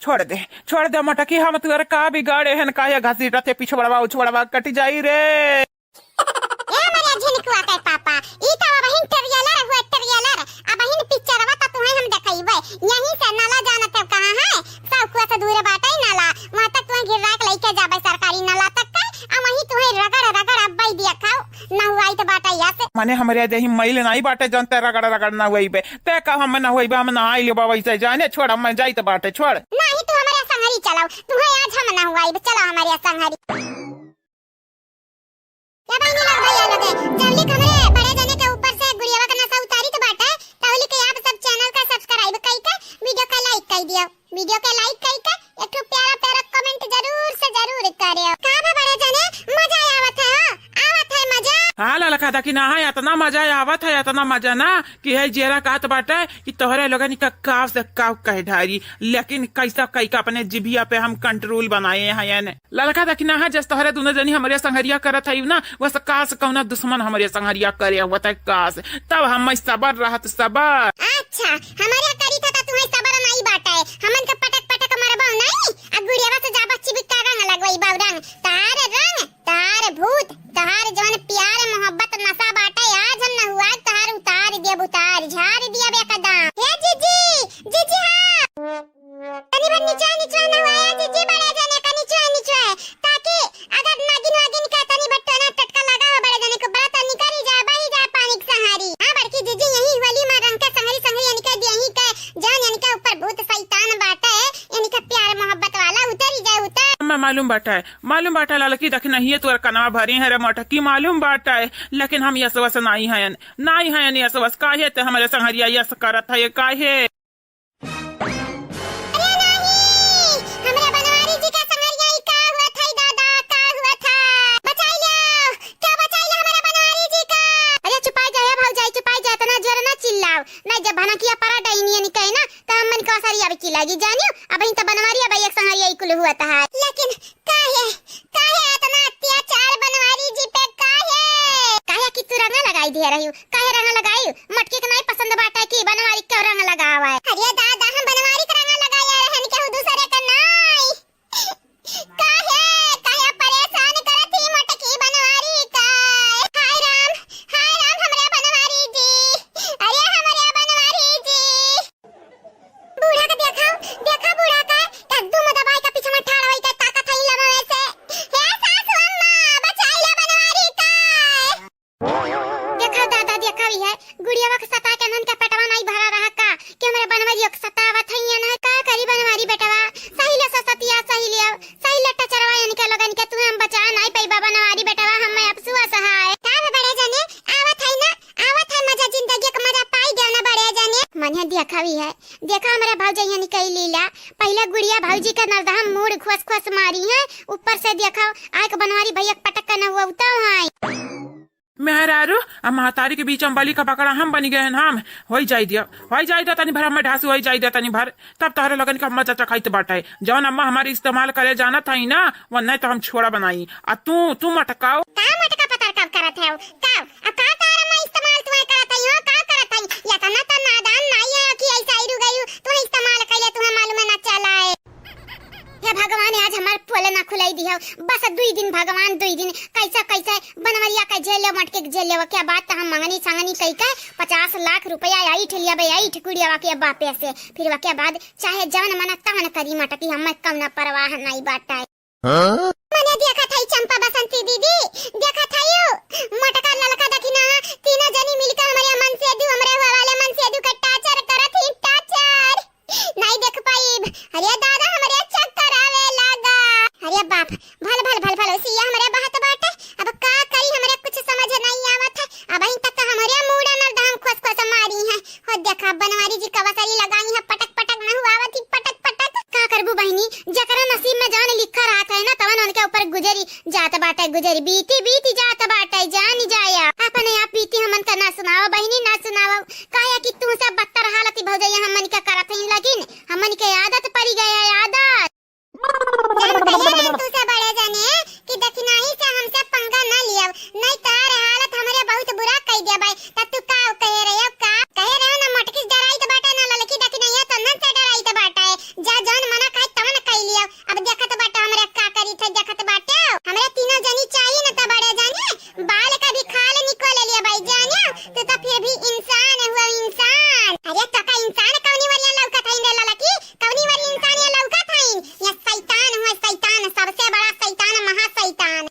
छोड़ दे मटकी, हम तुअर का बिगाड़े हन, काया घासी रथे पिछड़वा उछड़वा कट जाई रे। ए हमारे झिनकुआ के पापा ई तो बहिन टरियलर अब बहिन पिक्चरवा तो तुम्हें हम देखइबे यहीं से नाला जाना तब कहां है सब कुआ से दूर बाटे नाला वहां तक तुम्हें गिरा के लेके जाबे सरकारी नाला तक का आ वहीं तुम्हें रगड़ अब्बाई दिया खाओ ना हुआई तो बाटा या से माने हमारे देही मैल नहीं बाटे जनते रगड़ ना हुई बे ते का हम ना हुई बे हम ना आई ले बाबा से जाने छोड़ हम जाई तो बाटे छोड़ नहीं तू हमारे संगरी चलाओ तुम्हें आज हम ना हुआई चलो हमारे संगरी या बहिनी लग भैया लगे जल्दी कमरे बड़े जने के ऊपर से गुड़ियावा का नशा उतारी तो बाटा है तावली के आप सब चैनल का सब्सक्राइब कई के वीडियो का लाइक कर दियो वीडियो का लाइक कई के एक प्यारा कमेंट जरूर से जरूर करियो का बड़े जने मजा आवत है मजा हाँ ललका दा कि ना है इतना मजा आवत है इतना मजा ना कि है जेरा कहत बाटे कि तोहरे लोगन का काव से काव कह ढारी लेकिन कैसा कई का अपने जिभिया पे हम कंट्रोल बनाए हैं ने ललका दा कि ना है जस तोहरे दोनों जनी हमारे संगरिया करत है ना वैसे कास कौना दुश्मन हमारे संगरिया करे हुआ था कास तब हम सबर रहत सबर अच्छा हमारे करी था तुम्हें सबर नहीं बाटा है हमन का पटक मरबो नहीं आ गुड़ियावा से जा बच्ची भी का रंग लगवई बावरंग तार भूत तार जवन प्यार मोहब्बत नशा बाटा आज हम न हुआ तार उतार झाड़ दिया बेकदम हे जीजी हां तनी बन नीचे न हुआ जीजी बड़े जने का नीचे ताकि अगर नागिन का तनी बट्टा ना टटका लगा हो बड़े जने को बात निकल जाए बही जाए पानी की सहारी हां बड़की जीजी यही वाली मां रंग का संगरी यानी का यही का जान यानी का ऊपर भूत शैतान बाटा है यानी का प्यार मोहब्बत वाला उतर ही जाए उतर मैं मालूम बाटा ललकी दख नहीं है तुअर कनवा भरी है रे मटकी मालूम बाटा है लेकिन हम यस वस नहीं है यस वस काहे ते हमारे संगरिया यस करत है काहे नहीं जब बना किया परा डाइनिया निकले ना तो हम मन का सारी अभी चिल्लागी जानियो अब इन तो बनवारी अब एक संगरिया इकुल हुआ था लेकिन काहे इतना अत्याचार बनवारी जी पे काहे कि तू रंग लगाई दे रही हूं काहे रंग लगाई मटके के नहीं पसंद बाटा है कि बनवारी क्यों रंग लगा हुआ है अरे दादा हम बनवारी का रंग लगाया रहन के दूसरे का नहीं काहे परेशान करत ही मटकी बनवारी का हाय राम हमरे बनवारी जी अरे हमारे बनवारी जी बूढ़ा का देखा बूढ़ा का कद्दू में दवाई का पीछे में ठाड़ होई का ताकत है लबा वैसे हे सासू अम्मा बचाई ले बनवारी का देखा दादा देखा भी है गुड़ियावा के सता के नन का पेटवा नहीं भरा रहा का कि हमारे बनवारी के सतावत है ना का करी बनवारी बेटवा सही ले सतिया सही ले टचरवा यानी के लगन के तुम्हें हम बचा नहीं पाई बाबा बनवारी बेटवा हम अफसुआ सहाय का बड़े जने आवत है मजा जिंदगी का मजा पाई देव ना बड़े जने मन देखा भी है देखा हमारे भाऊजी यानी कई लीला पहले गुड़िया भाऊजी का नरदा मूड खुश मारी है ऊपर से देखा आय का बनवारी भैया पटक का न हुआ उताव है मेहरारू अब महतारी के बीच में बलि का पकड़ा हम बनी गए हम हो जाई दिया तनी भर हम ढासू हो जाई दिया तनी भर तब तोहरे लगन का मजा चखाई बाटा है जौन अम्मा हमारी इस्तेमाल करे जाना था ही ना वो नहीं तो हम छोड़ा बनाई आ तू मटकाओ का मटका पतर कब करत है कब अब का तार मैं इस्तेमाल तुम्हें करत है का करत है या तना तो नादान नहीं है कि ऐसा इरु गई तुम्हें इस्तेमाल कइले तुम्हें मालूम ना चला है हे भगवान आज हमार पोले ना खुलाई दी है बस 2 दिन भगवान 2 दिन कैसा बनवरिया का जेल मटके जेल क्या बात हम मंगनी संगनी कई का 50 लाख रुपया आई ठलिया बे आई ठकुड़िया के बापे से फिर वके बाद चाहे जवन मना तवन करी मटकी हम कम ना परवाह नहीं बाटा मैंने देखा था चंपा बसंती दीदी देखा था यू मटका ललका दखिना तीनों जनी मिलकर हमारे मन से दू हमरे वाले मन से दू का टाचर करत ही टाचर नहीं देख पाई अरे दादा हमारे चक्कर आवे लगा अरे बाप भल सिया हमारे बात बाटे अब का करी हमारे कुछ समझ नहीं आवत है अब इन तक हमारे मूड न दाम खोस मारी है हो देखा बनवारी जी कवसरी लगाई है पटक न हुआ आवत पटक का करबू बहनी जकरा नसीब में जान लिखा रहत है ना तवन उनके ऊपर गुजरी जात बाटे गुजरी बीती जात बाटे जान जाया अपने आप बीती हमन का ना सुनाओ बहनी ना सुनाओ काया कि तू से बदतर हालत भौजैया हमन का करत है लेकिन हमन के आदत पड़ी गया है आदत तू से बड़े जने कि दखिनाही से हमसे पंगा ना लिया नहीं तार हालत हमारे बहुत बुरा कह दिया भाई तब तू का कह रहे हो ना मटकी डराई तो बाटा तू तो फिर भी इंसान हुआ इंसान। अरे तो का इंसान कौनी वाली लौकत है रे ललकी, कौनी वाली इंसान ये लौकत है? ये शैतान हुआ शैतान, सबसे बड़ा शैतान, महा शैतान।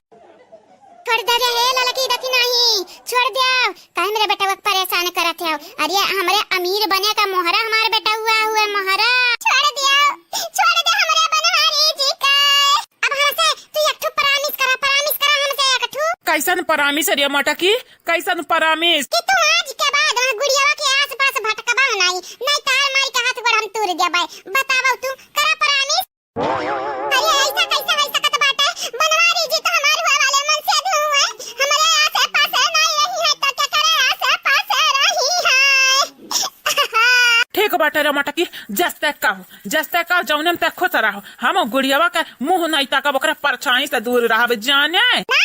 छोड़ दे रे ललकी, देखी नहीं छोड़ दे। काहे मेरे बेटा को परेशान करत है? अरे हमरे अमीर बने का मोहरा हमारे बेटा हुआ मोहरा। छोड़ दे हमरे बनवारी जी का। अब हमसे तू एक ठो प्रॉमिस करा हमसे एक ठो। कैसन परामिस रे मटकी, कैसन परामिस? कि तू आज के बाद वहाँ गुड़ियावा के आस-पास भटकबा नहीं तार माई के हाथ गोड़ हम तोड़ देबै। बतावो तू करा प्रॉमिस। अरे ऐसा कैसा कत बाटे? बनवारी जी तो हमार हुआ वाले मन से धू है, हमारे आस-पास नहीं रही है तो क्या करे, आस-पास रही है। ठीक बाटे रे मटकी, जस्ते का जौनम तक खोत रहो। हम गुड़ियावा के मुंह नहीं ताकब, ओकरा परछाई से दूर रहब, जाने। ना